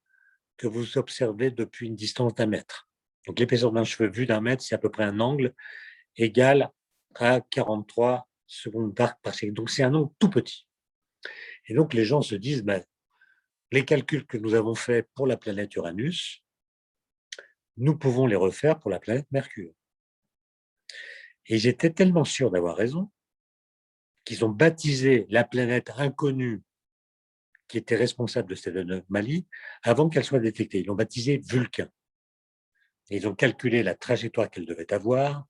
que vous observez depuis une distance d'1 mètre. Donc l'épaisseur d'un cheveu vu d'1 mètre, c'est à peu près un angle égal à 43 secondes d'arc par siècle. Donc c'est un angle tout petit. Et donc les gens se disent, les calculs que nous avons faits pour la planète Uranus, nous pouvons les refaire pour la planète Mercure. Et j'étais tellement sûr d'avoir raison qu'ils ont baptisé la planète inconnue qui était responsable de cette anomalie avant qu'elle soit détectée. Ils l'ont baptisée Vulcain. Et ils ont calculé la trajectoire qu'elle devait avoir.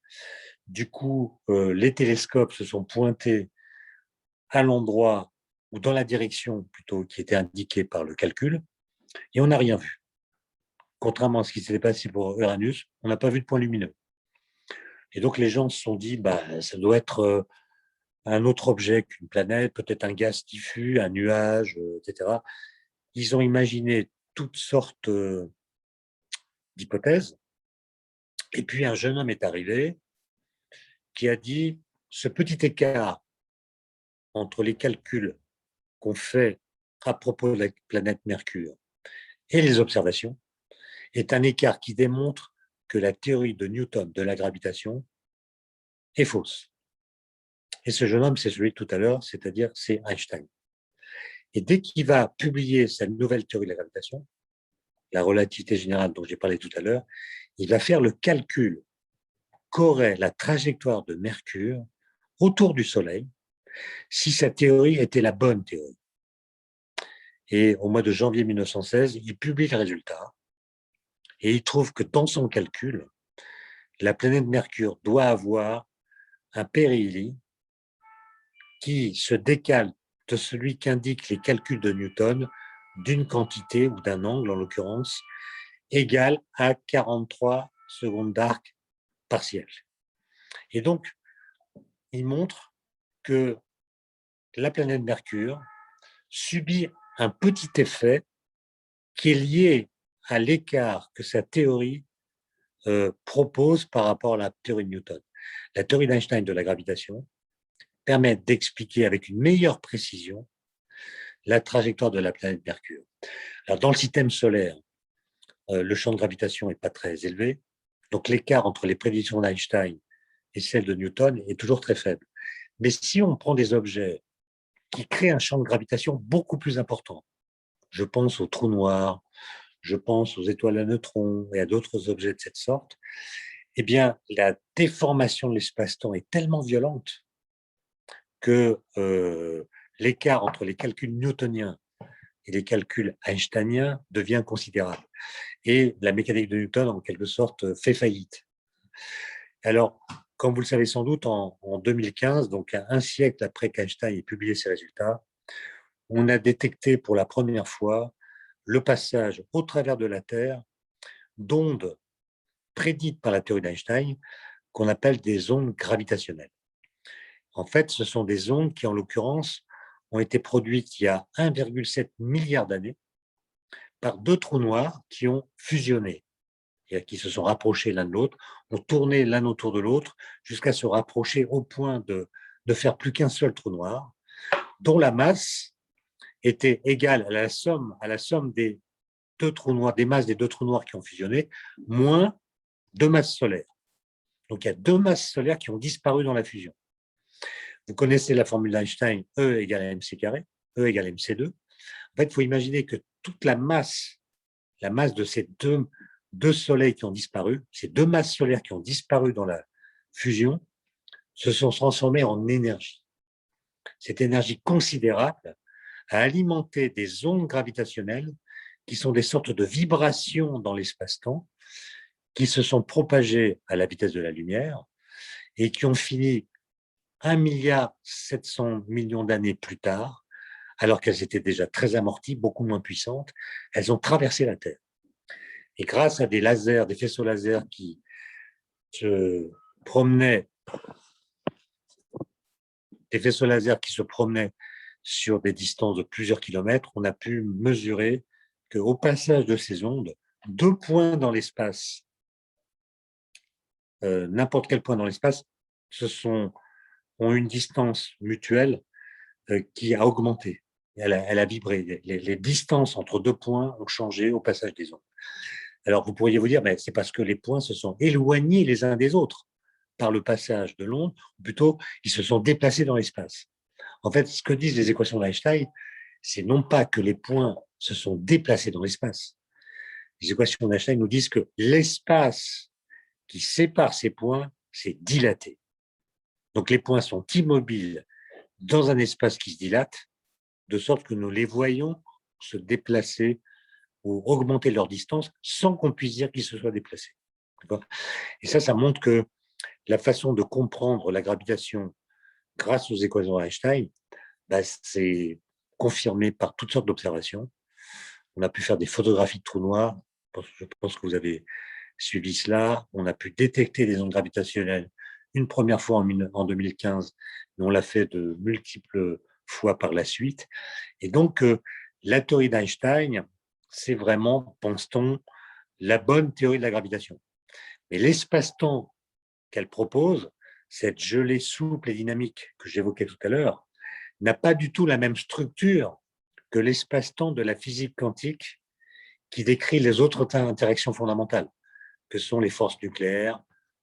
Du coup, les télescopes se sont pointés à l'endroit ou dans la direction plutôt qui était indiquée par le calcul, et on n'a rien vu. Contrairement à ce qui s'était passé pour Uranus, on n'a pas vu de point lumineux. Et donc les gens se sont dit, ça doit être un autre objet qu'une planète, peut-être un gaz diffus, un nuage, etc. Ils ont imaginé toutes sortes d'hypothèses. Et puis un jeune homme est arrivé qui a dit, ce petit écart entre les calculs qu'on fait à propos de la planète Mercure et les observations est un écart qui démontre que la théorie de Newton de la gravitation est fausse. Et ce jeune homme, c'est celui de tout à l'heure, c'est-à-dire c'est Einstein. Et dès qu'il va publier sa nouvelle théorie de la gravitation, la relativité générale dont j'ai parlé tout à l'heure, il va faire le calcul qu'aurait la trajectoire de Mercure autour du Soleil si sa théorie était la bonne théorie. Et au mois de janvier 1916, il publie le résultat et il trouve que dans son calcul, la planète Mercure doit avoir un périhélie qui se décale de celui qu'indiquent les calculs de Newton d'une quantité ou d'un angle, en l'occurrence, égal à 43 secondes d'arc par siècle. Et donc, il montre que la planète Mercure subit un petit effet qui est lié à l'écart que sa théorie propose par rapport à la théorie de Newton. La théorie d'Einstein de la gravitation permettent d'expliquer avec une meilleure précision la trajectoire de la planète Mercure. Alors, dans le système solaire, le champ de gravitation n'est pas très élevé, donc l'écart entre les prédictions d'Einstein et celles de Newton est toujours très faible. Mais si on prend des objets qui créent un champ de gravitation beaucoup plus important, je pense aux trous noirs, je pense aux étoiles à neutrons et à d'autres objets de cette sorte, eh bien, la déformation de l'espace-temps est tellement violente que l'écart entre les calculs newtoniens et les calculs einsteiniens devient considérable. Et la mécanique de Newton, en quelque sorte, fait faillite. Alors, comme vous le savez sans doute, en 2015, donc un siècle après qu'Einstein ait publié ses résultats, on a détecté pour la première fois le passage au travers de la Terre d'ondes prédites par la théorie d'Einstein qu'on appelle des ondes gravitationnelles. En fait, ce sont des ondes qui, en l'occurrence, ont été produites il y a 1,7 milliard d'années par deux trous noirs qui ont fusionné, et qui se sont rapprochés l'un de l'autre, ont tourné l'un autour de l'autre jusqu'à se rapprocher au point de faire plus qu'un seul trou noir, dont la masse était égale à la somme des deux trous noirs, des masses des deux trous noirs qui ont fusionné, moins deux masses solaires. Donc il y a deux masses solaires qui ont disparu dans la fusion. Vous connaissez la formule d'Einstein, E égale à mc carré, E égale mc2. En fait, il faut imaginer que toute la masse de ces deux soleils qui ont disparu, ces deux masses solaires qui ont disparu dans la fusion, se sont transformées en énergie. Cette énergie considérable a alimenté des ondes gravitationnelles qui sont des sortes de vibrations dans l'espace-temps, qui se sont propagées à la vitesse de la lumière et qui ont fini 1,7 milliard d'années plus tard, alors qu'elles étaient déjà très amorties, beaucoup moins puissantes, elles ont traversé la Terre. Et grâce à des lasers, des faisceaux lasers qui se promenaient, sur des distances de plusieurs kilomètres, on a pu mesurer qu'au passage de ces ondes, deux points dans l'espace, n'importe quel point dans l'espace, ont une distance mutuelle qui a augmenté. Elle a vibré. Les distances entre deux points ont changé au passage des ondes. Alors, vous pourriez vous dire, mais c'est parce que les points se sont éloignés les uns des autres par le passage de l'onde, ou plutôt, ils se sont déplacés dans l'espace. En fait, ce que disent les équations d'Einstein, c'est non pas que les points se sont déplacés dans l'espace. Les équations d'Einstein nous disent que l'espace qui sépare ces points s'est dilaté. Donc, les points sont immobiles dans un espace qui se dilate, de sorte que nous les voyons se déplacer ou augmenter leur distance sans qu'on puisse dire qu'ils se soient déplacés. Et ça montre que la façon de comprendre la gravitation grâce aux équations d'Einstein, c'est confirmé par toutes sortes d'observations. On a pu faire des photographies de trous noirs, je pense que vous avez suivi cela. On a pu détecter des ondes gravitationnelles une première fois en 2015, mais on l'a fait de multiples fois par la suite. Et donc, la théorie d'Einstein, c'est vraiment, pense-t-on, la bonne théorie de la gravitation. Mais l'espace-temps qu'elle propose, cette gelée souple et dynamique que j'évoquais tout à l'heure, n'a pas du tout la même structure que l'espace-temps de la physique quantique qui décrit les autres interactions fondamentales, que sont les forces nucléaires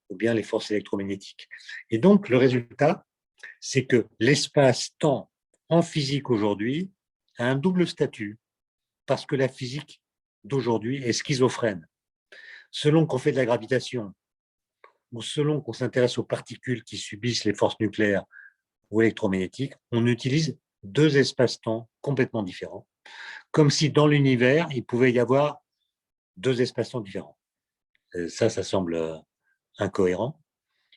ou bien les forces électromagnétiques. Et donc, le résultat, c'est que l'espace-temps en physique aujourd'hui a un double statut, parce que la physique d'aujourd'hui est schizophrène. Selon qu'on fait de la gravitation, ou selon qu'on s'intéresse aux particules qui subissent les forces nucléaires ou électromagnétiques, on utilise deux espaces-temps complètement différents, comme si dans l'univers, il pouvait y avoir deux espaces-temps différents. Ça semble incohérent.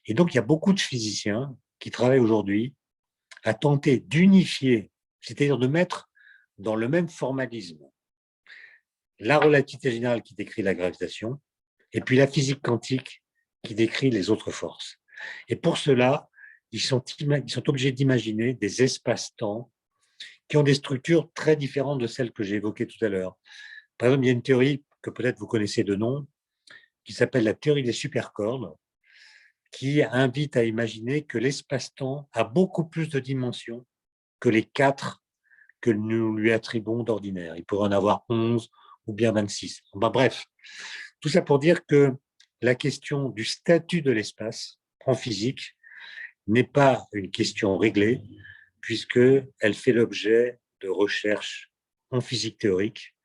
Et donc, il y a beaucoup de physiciens qui travaillent aujourd'hui à tenter d'unifier, c'est-à-dire de mettre dans le même formalisme la relativité générale qui décrit la gravitation et puis la physique quantique qui décrit les autres forces. Et pour cela, ils sont obligés d'imaginer des espaces-temps qui ont des structures très différentes de celles que j'ai évoquées tout à l'heure. Par exemple, il y a une théorie que peut-être vous connaissez de nom, qui s'appelle la théorie des supercordes, qui invite à imaginer que l'espace-temps a beaucoup plus de dimensions que les 4 que nous lui attribuons d'ordinaire. Il pourrait en avoir 11 ou bien 26. Bref, tout ça pour dire que la question du statut de l'espace en physique n'est pas une question réglée, puisqu'elle fait l'objet de recherches en physique théorique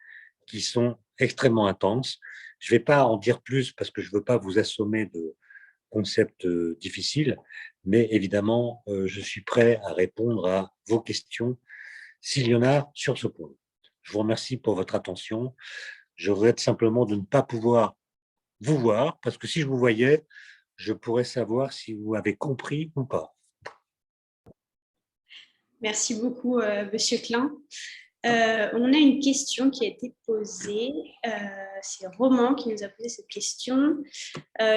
qui sont extrêmement intenses. Je ne vais pas en dire plus parce que je ne veux pas vous assommer de concepts difficiles, mais évidemment, je suis prêt à répondre à vos questions s'il y en a sur ce point. Je vous remercie pour votre attention. Je regrette simplement de ne pas pouvoir vous voir, parce que si je vous voyais, je pourrais savoir si vous avez compris ou pas. Merci beaucoup, Monsieur Klein. On a une question qui a été posée. C'est Roman qui nous a posé cette question.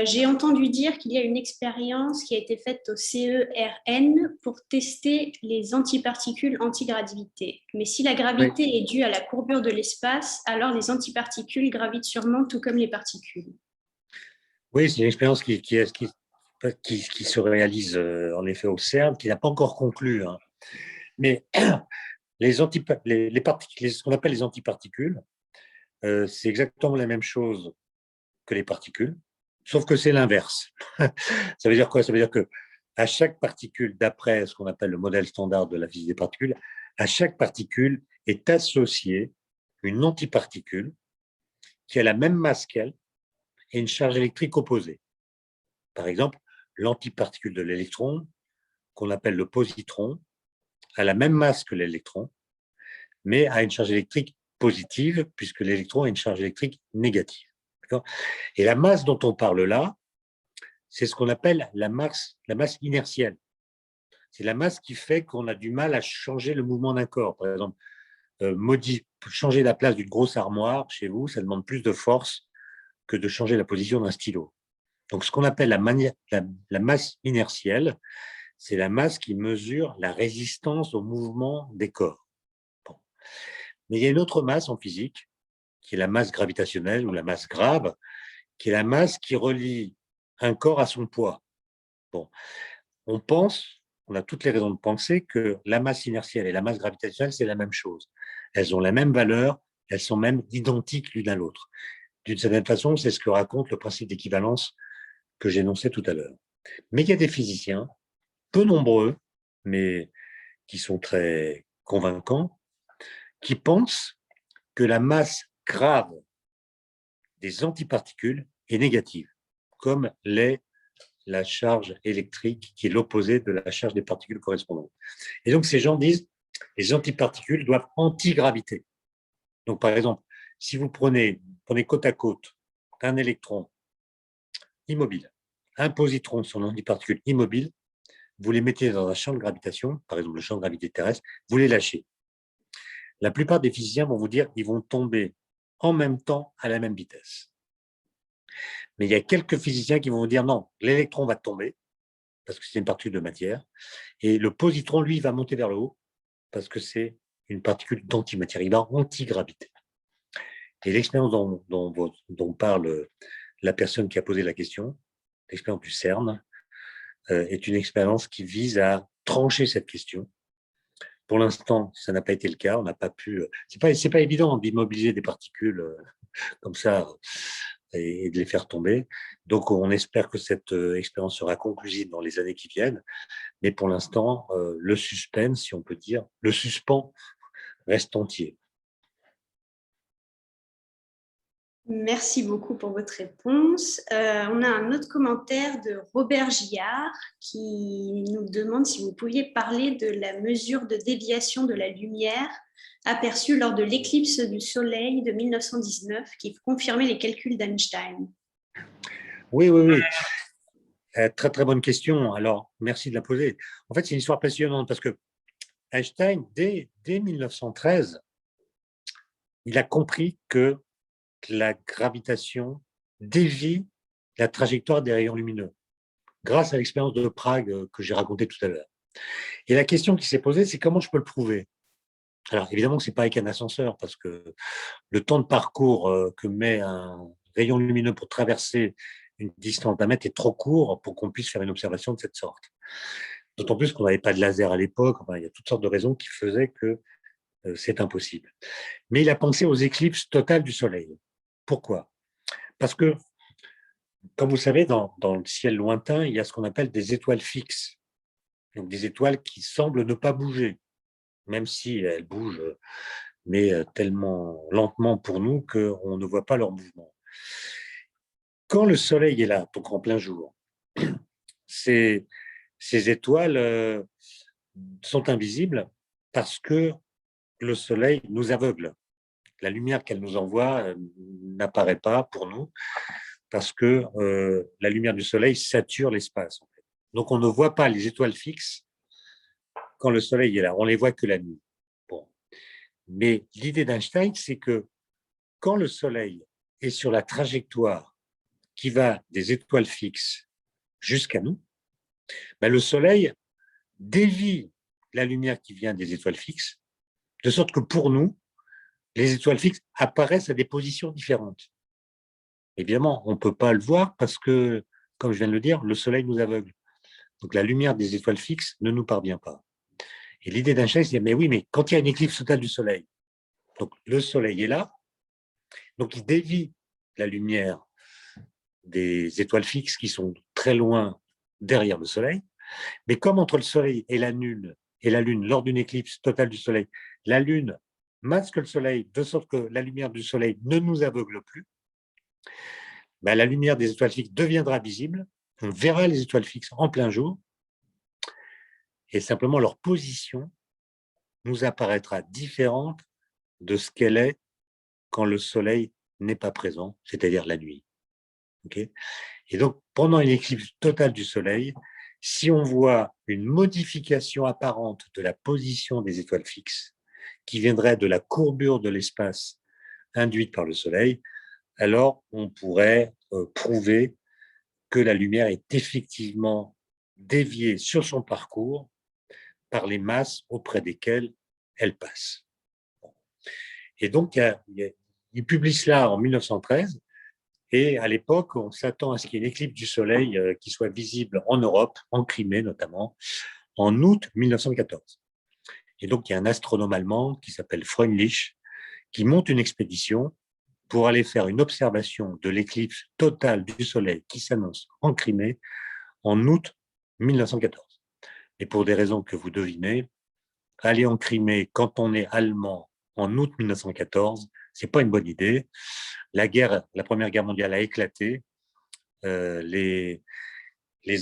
J'ai entendu dire qu'il y a une expérience qui a été faite au CERN pour tester les antiparticules antigravité. Mais si la gravité est due à la courbure de l'espace, alors les antiparticules gravitent sûrement tout comme les particules. Oui, c'est une expérience qui se réalise en effet au CERN, qui n'a pas encore conclu. Hein. Mais ce qu'on appelle les antiparticules, c'est exactement la même chose que les particules, sauf que c'est l'inverse. Ça veut dire quoi? Ça veut dire que à chaque particule, d'après ce qu'on appelle le modèle standard de la physique des particules, à chaque particule est associée une antiparticule qui a la même masse qu'elle et une charge électrique opposée. Par exemple, l'antiparticule de l'électron, qu'on appelle le positron, a la même masse que l'électron, mais a une charge électrique positive, puisque l'électron a une charge électrique négative. Et la masse dont on parle là, c'est ce qu'on appelle la masse inertielle. C'est la masse qui fait qu'on a du mal à changer le mouvement d'un corps. Par exemple, changer la place d'une grosse armoire chez vous, ça demande plus de force que de changer la position d'un stylo. Donc, ce qu'on appelle la masse inertielle, c'est la masse qui mesure la résistance au mouvement des corps. Bon. Mais il y a une autre masse en physique, qui est la masse gravitationnelle ou la masse grave, qui est la masse qui relie un corps à son poids. Bon. On a toutes les raisons de penser que la masse inertielle et la masse gravitationnelle, c'est la même chose. Elles ont la même valeur, elles sont même identiques l'une à l'autre. D'une certaine façon, c'est ce que raconte le principe d'équivalence que j'énonçais tout à l'heure. Mais il y a des physiciens, peu nombreux, mais qui sont très convaincants, qui pensent que la masse grave des antiparticules est négative, comme l'est la charge électrique qui est l'opposé de la charge des particules correspondantes. Et donc, ces gens disent les antiparticules doivent antigraviter. Donc, par exemple, si vous prenez côte à côte un électron immobile, un positron son antiparticule immobile, vous les mettez dans un champ de gravitation, par exemple le champ de gravité terrestre, vous les lâchez. La plupart des physiciens vont vous dire qu'ils vont tomber en même temps à la même vitesse. Mais il y a quelques physiciens qui vont vous dire non, l'électron va tomber, parce que c'est une particule de matière, et le positron, lui, va monter vers le haut, parce que c'est une particule d'antimatière, il va antigraviter. Et l'expérience dont parle la personne qui a posé la question, l'expérience du CERN, est une expérience qui vise à trancher cette question. Pour l'instant, ça n'a pas été le cas. On n'a pas pu. C'est pas évident d'immobiliser des particules comme ça et de les faire tomber. Donc, on espère que cette expérience sera conclusive dans les années qui viennent. Mais pour l'instant, le suspense, si on peut dire, le suspens reste entier. Merci beaucoup pour votre réponse. On a un autre commentaire de Robert Gillard qui nous demande si vous pouviez parler de la mesure de déviation de la lumière aperçue lors de l'éclipse du Soleil de 1919 qui confirmait les calculs d'Einstein. Oui. Très, très bonne question. Alors, merci de la poser. En fait, c'est une histoire passionnante parce que Einstein, dès 1913, il a compris que la gravitation dévie la trajectoire des rayons lumineux, grâce à l'expérience de Prague que j'ai racontée tout à l'heure. Et la question qui s'est posée, c'est comment je peux le prouver? Alors, évidemment que ce n'est pas avec un ascenseur, parce que le temps de parcours que met un rayon lumineux pour traverser une distance d'1 mètre est trop court pour qu'on puisse faire une observation de cette sorte. D'autant plus qu'on n'avait pas de laser à l'époque. Enfin, il y a toutes sortes de raisons qui faisaient que c'est impossible. Mais il a pensé aux éclipses totales du Soleil. Pourquoi? Parce que, comme vous savez, dans le ciel lointain, il y a ce qu'on appelle des étoiles fixes. Donc des étoiles qui semblent ne pas bouger, même si elles bougent, mais tellement lentement pour nous qu'on ne voit pas leur mouvement. Quand le Soleil est là, donc en plein jour, ces étoiles sont invisibles parce que le Soleil nous aveugle. La lumière qu'elle nous envoie n'apparaît pas pour nous parce que la lumière du Soleil sature l'espace. En fait. Donc on ne voit pas les étoiles fixes quand le Soleil est là. On les voit que la nuit. Bon. Mais l'idée d'Einstein, c'est que quand le Soleil est sur la trajectoire qui va des étoiles fixes jusqu'à nous, ben le Soleil dévie la lumière qui vient des étoiles fixes, de sorte que pour nous, les étoiles fixes apparaissent à des positions différentes. Évidemment, on ne peut pas le voir parce que, comme je viens de le dire, le Soleil nous aveugle. Donc la lumière des étoiles fixes ne nous parvient pas. Et l'idée d'Einstein, c'est mais oui, mais quand il y a une éclipse totale du Soleil, donc le Soleil est là, donc il dévie la lumière des étoiles fixes qui sont très loin derrière le Soleil. Mais comme entre le Soleil et la Lune, lors d'une éclipse totale du Soleil, la Lune masque le Soleil de sorte que la lumière du Soleil ne nous aveugle plus, ben, la lumière des étoiles fixes deviendra visible, on verra les étoiles fixes en plein jour, et simplement leur position nous apparaîtra différente de ce qu'elle est quand le Soleil n'est pas présent, c'est-à-dire la nuit. Okay, et donc, pendant une éclipse totale du Soleil, si on voit une modification apparente de la position des étoiles fixes, qui viendrait de la courbure de l'espace induite par le Soleil, alors on pourrait prouver que la lumière est effectivement déviée sur son parcours par les masses auprès desquelles elle passe. Et donc, il publie cela en 1913, et à l'époque, on s'attend à ce qu'il y ait une éclipse du Soleil qui soit visible en Europe, en Crimée notamment, en août 1914. Et donc, il y a un astronome allemand qui s'appelle Freundlich, qui monte une expédition pour aller faire une observation de l'éclipse totale du Soleil qui s'annonce en Crimée en août 1914. Et pour des raisons que vous devinez, aller en Crimée quand on est allemand en août 1914, c'est pas une bonne idée. La Première Guerre mondiale a éclaté. Les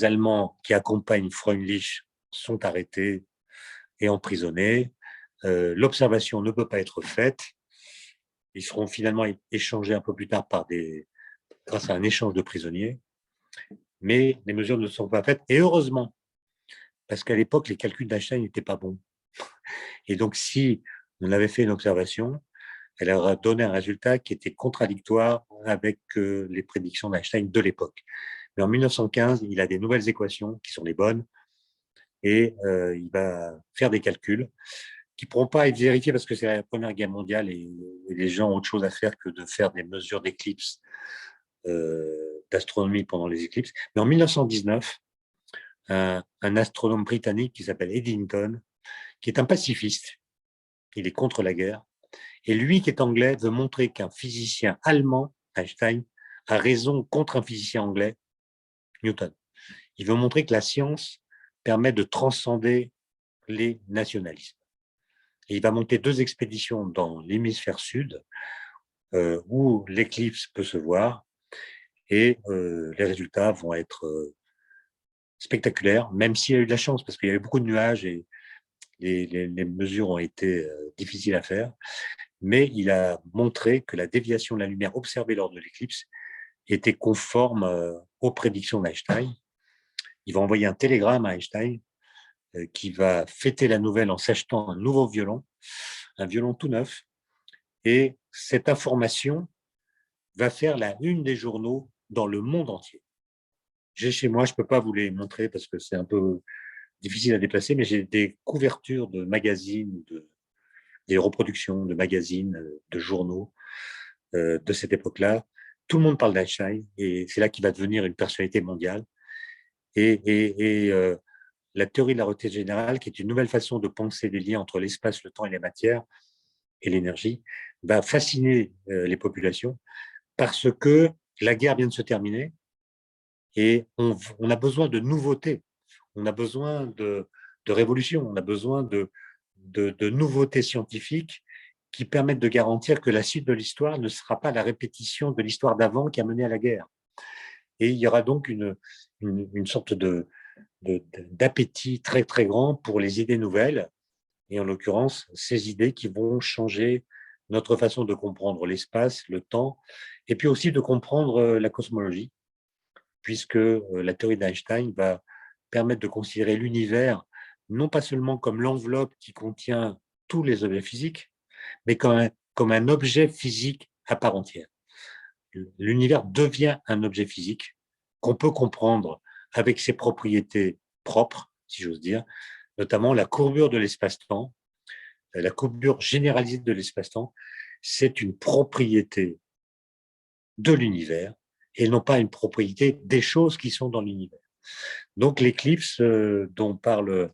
Allemands qui accompagnent Freundlich sont arrêtés et emprisonnés. L'observation ne peut pas être faite. Ils seront finalement échangés un peu plus tard grâce à un échange de prisonniers. Mais les mesures ne sont pas faites. Et heureusement, parce qu'à l'époque, les calculs d'Einstein n'étaient pas bons. Et donc, si on avait fait une observation, elle aurait donné un résultat qui était contradictoire avec les prédictions d'Einstein de l'époque. Mais en 1915, il a des nouvelles équations qui sont les bonnes et il va faire des calculs qui ne pourront pas être vérifiés parce que c'est la Première Guerre mondiale et les gens ont autre chose à faire que de faire des mesures d'éclipses d'astronomie pendant les éclipses. Mais en 1919, un astronome britannique qui s'appelle Eddington, qui est un pacifiste, il est contre la guerre, et lui qui est anglais veut montrer qu'un physicien allemand, Einstein, a raison contre un physicien anglais, Newton. Il veut montrer que la science permet de transcender les nationalismes. Et il va monter 2 expéditions dans l'hémisphère sud où l'éclipse peut se voir et les résultats vont être spectaculaires, même s'il y a eu de la chance parce qu'il y avait beaucoup de nuages et les mesures ont été difficiles à faire. Mais il a montré que la déviation de la lumière observée lors de l'éclipse était conforme aux prédictions d'Einstein. Il va envoyer un télégramme à Einstein qui va fêter la nouvelle en s'achetant un nouveau violon, un violon tout neuf. Et cette information va faire la une des journaux dans le monde entier. J'ai chez moi, je ne peux pas vous les montrer parce que c'est un peu difficile à déplacer, mais j'ai des couvertures de magazines, des reproductions de magazines, de journaux de cette époque-là, tout le monde parle d'Einstein et c'est là qu'il va devenir une personnalité mondiale. Et la théorie de la relativité générale, qui est une nouvelle façon de penser les liens entre l'espace, le temps et les matières et l'énergie, va fasciner les populations parce que la guerre vient de se terminer et on a besoin de nouveautés, on a besoin de révolution, on a besoin de nouveautés scientifiques qui permettent de garantir que la suite de l'histoire ne sera pas la répétition de l'histoire d'avant qui a mené à la guerre. Et il y aura donc une sorte d'appétit très, très grand pour les idées nouvelles, et en l'occurrence, ces idées qui vont changer notre façon de comprendre l'espace, le temps, et puis aussi de comprendre la cosmologie, puisque la théorie d'Einstein va permettre de considérer l'univers non pas seulement comme l'enveloppe qui contient tous les objets physiques, mais comme un objet physique à part entière. L'univers devient un objet physique qu'on peut comprendre avec ses propriétés propres, si j'ose dire, notamment la courbure de l'espace-temps, la courbure généralisée de l'espace-temps, c'est une propriété de l'univers et non pas une propriété des choses qui sont dans l'univers. Donc l'éclipse dont parle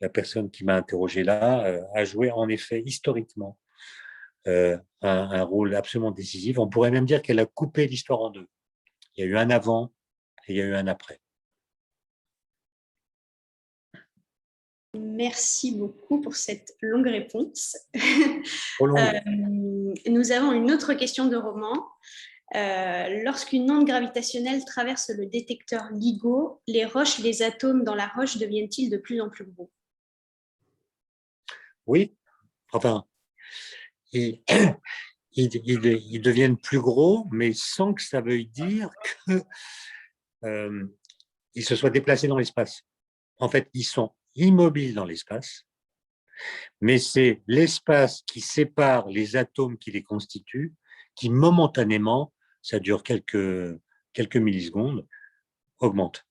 la personne qui m'a interrogé là a joué en effet historiquement un rôle absolument décisif. On pourrait même dire qu'elle a coupé l'histoire en deux. Il y a eu un avant et il y a eu un après. Merci beaucoup pour cette longue réponse. Longue. Nous avons une autre question de roman. Lorsqu'une onde gravitationnelle traverse le détecteur LIGO, les roches et les atomes dans la roche deviennent-ils de plus en plus gros? Oui, enfin, ils, ils deviennent plus gros, mais sans que ça veuille dire qu'ils se soient déplacés dans l'espace. En fait, ils sont immobiles dans l'espace, mais c'est l'espace qui sépare les atomes qui les constituent, qui momentanément, ça dure quelques millisecondes, augmente.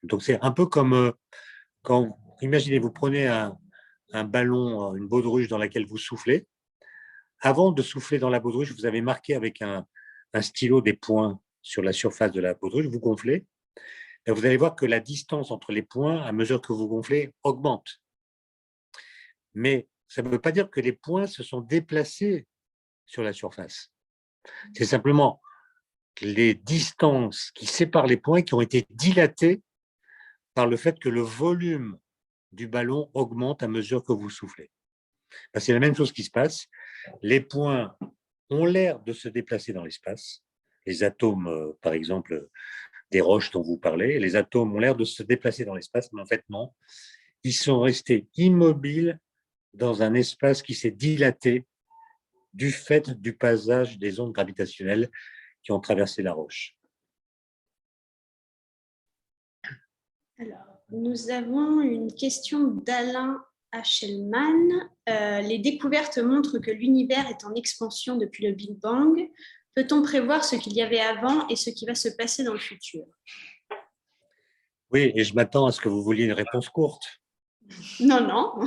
Donc c'est un peu comme quand, imaginez, vous prenez un ballon, une baudruche dans laquelle vous soufflez. Avant de souffler dans la baudruche, vous avez marqué avec un stylo des points sur la surface de la baudruche, vous gonflez, et vous allez voir que la distance entre les points, à mesure que vous gonflez, augmente. Mais ça ne veut pas dire que les points se sont déplacés sur la surface. C'est simplement les distances qui séparent les points qui ont été dilatées par le fait que le volume du ballon augmente à mesure que vous soufflez. C'est la même chose qui se passe. Les points ont l'air de se déplacer dans l'espace. Les atomes, par exemple, des roches dont vous parlez, les atomes ont l'air de se déplacer dans l'espace, mais en fait, non. Ils sont restés immobiles dans un espace qui s'est dilaté du fait du passage des ondes gravitationnelles qui ont traversé la roche. Alors, nous avons une question d'Alain Hachelman. Les découvertes montrent que l'univers est en expansion depuis le Big Bang. Peut-on prévoir ce qu'il y avait avant et ce qui va se passer dans le futur? Oui, et je m'attends à ce que vous vouliez une réponse courte. Non, non,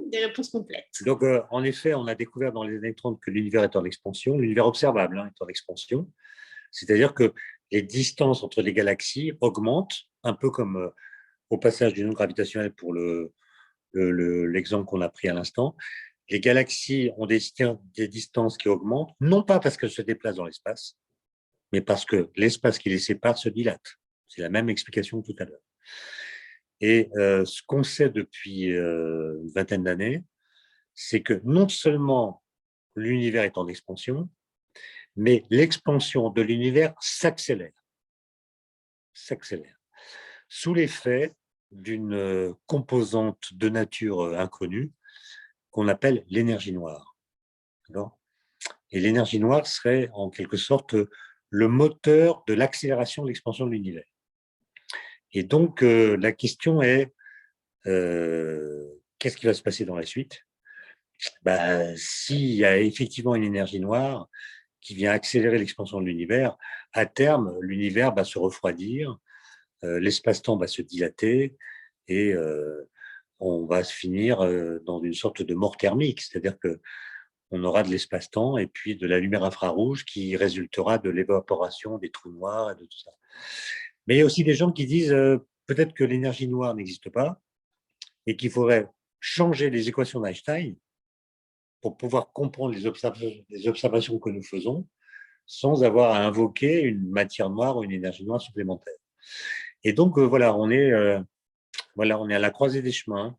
des réponses complètes. Donc, en effet, on a découvert dans les années 30 que l'univers est en expansion, l'univers observable est en expansion, c'est-à-dire que les distances entre les galaxies augmentent, un peu comme au passage d'une onde gravitationnelle pour l'exemple qu'on a pris à l'instant. Les galaxies ont des distances qui augmentent, non pas parce qu'elles se déplacent dans l'espace, mais parce que l'espace qui les sépare se dilate. C'est la même explication que tout à l'heure. Et ce qu'on sait depuis une vingtaine d'années, c'est que non seulement l'univers est en expansion, mais l'expansion de l'univers s'accélère, sous l'effet d'une composante de nature inconnue qu'on appelle l'énergie noire. Et l'énergie noire serait en quelque sorte le moteur de l'accélération de l'expansion de l'univers. Et donc, la question est, qu'est-ce qui va se passer dans la suite? S'il y a effectivement une énergie noire qui vient accélérer l'expansion de l'univers, à terme, l'univers va se refroidir, l'espace-temps va se dilater et on va se finir dans une sorte de mort thermique, c'est-à-dire que on aura de l'espace-temps et puis de la lumière infrarouge qui résultera de l'évaporation des trous noirs et de tout ça. Mais il y a aussi des gens qui disent peut-être que l'énergie noire n'existe pas et qu'il faudrait changer les équations d'Einstein pour pouvoir comprendre les observations que nous faisons sans avoir à invoquer une matière noire ou une énergie noire supplémentaire. Et donc, voilà, on est à la croisée des chemins.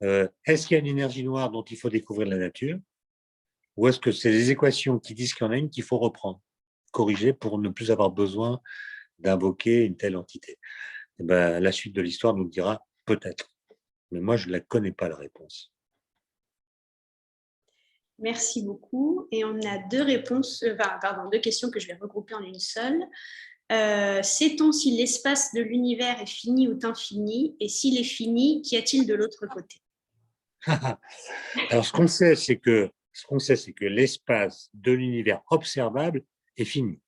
Est-ce qu'il y a une énergie noire dont il faut découvrir la nature, ou est-ce que c'est les équations qui disent qu'il y en a une qu'il faut reprendre, corriger pour ne plus avoir besoin d'invoquer une telle entité? Et ben, la suite de l'histoire nous le dira peut-être. Mais moi, je ne la connais pas, la réponse. Merci beaucoup. Et on a deux questions que je vais regrouper en une seule. Sait-on si l'espace de l'univers est fini ou infini? Et s'il est fini, qu'y a-t-il de l'autre côté? Alors, ce qu'on sait, c'est que l'espace de l'univers observable est fini.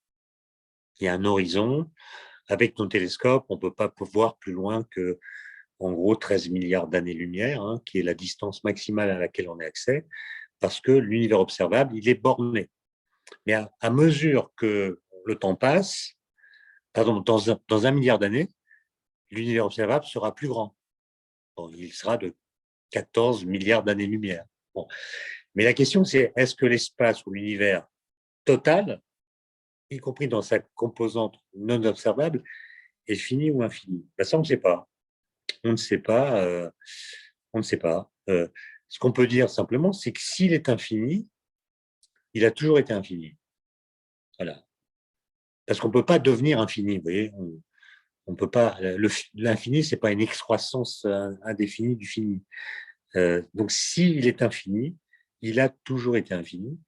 Il y a un horizon. Avec nos télescopes, on ne peut pas voir plus loin que, en gros, 13 milliards d'années-lumière, hein, qui est la distance maximale à laquelle on a accès, parce que l'univers observable, il est borné. Mais à mesure que le temps passe, dans un milliard d'années, l'univers observable sera plus grand. Bon, il sera de 14 milliards d'années-lumière. Bon. Mais la question, c'est est-ce que l'espace ou l'univers total, y compris dans sa composante non observable, est fini ou infini? Ben, ça, on ne sait pas. On ne sait pas. On ne sait pas. Ce qu'on peut dire simplement, c'est que s'il est infini, il a toujours été infini. Voilà. Parce qu'on ne peut pas devenir infini. Vous voyez, on peut pas. L'infini, c'est pas une excroissance indéfinie du fini. Donc, s'il est infini, il a toujours été infini.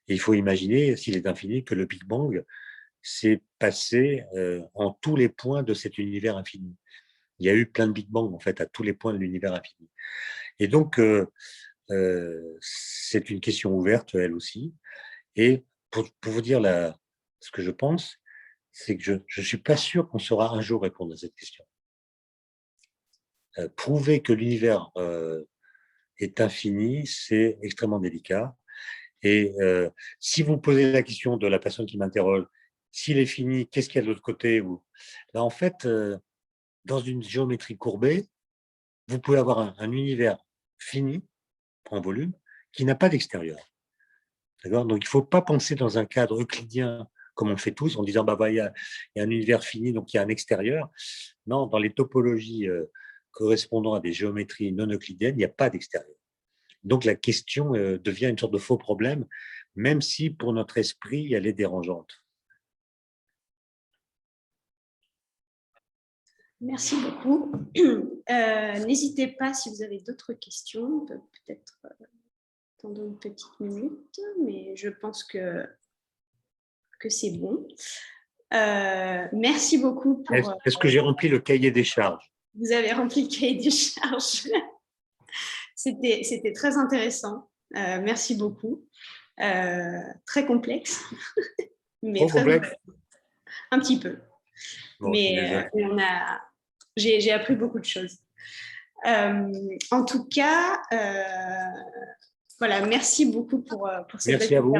Et il faut imaginer, s'il est infini, que le Big Bang s'est passé en tous les points de cet univers infini. Il y a eu plein de Big Bang, en fait, à tous les points de l'univers infini. Et donc, c'est une question ouverte, elle aussi. Et pour vous dire ce que je pense, c'est que je ne suis pas sûr qu'on saura un jour répondre à cette question. Prouver que l'univers est infini, c'est extrêmement délicat. Et si vous posez la question de la personne qui m'interroge, s'il est fini, qu'est-ce qu'il y a de l'autre côté? Là, en fait, dans une géométrie courbée, vous pouvez avoir un univers fini, en volume, qui n'a pas d'extérieur. D'accord? Donc, il ne faut pas penser dans un cadre euclidien, comme on le fait tous, en disant bah, il y a un univers fini, donc il y a un extérieur. Non, dans les topologies correspondant à des géométries non euclidiennes, il n'y a pas d'extérieur. Donc, la question devient une sorte de faux problème, même si pour notre esprit, elle est dérangeante. Merci beaucoup. N'hésitez pas si vous avez d'autres questions. On peut peut-être attendre une petite minute, mais je pense que c'est bon. Merci beaucoup. Est-ce que j'ai rempli le cahier des charges? Vous avez rempli le cahier des charges. C'était très intéressant. Merci beaucoup. Très complexe. Mais très complexe. Un petit peu. Bon, mais j'ai appris beaucoup de choses. En tout cas, voilà, merci beaucoup pour cette conférence.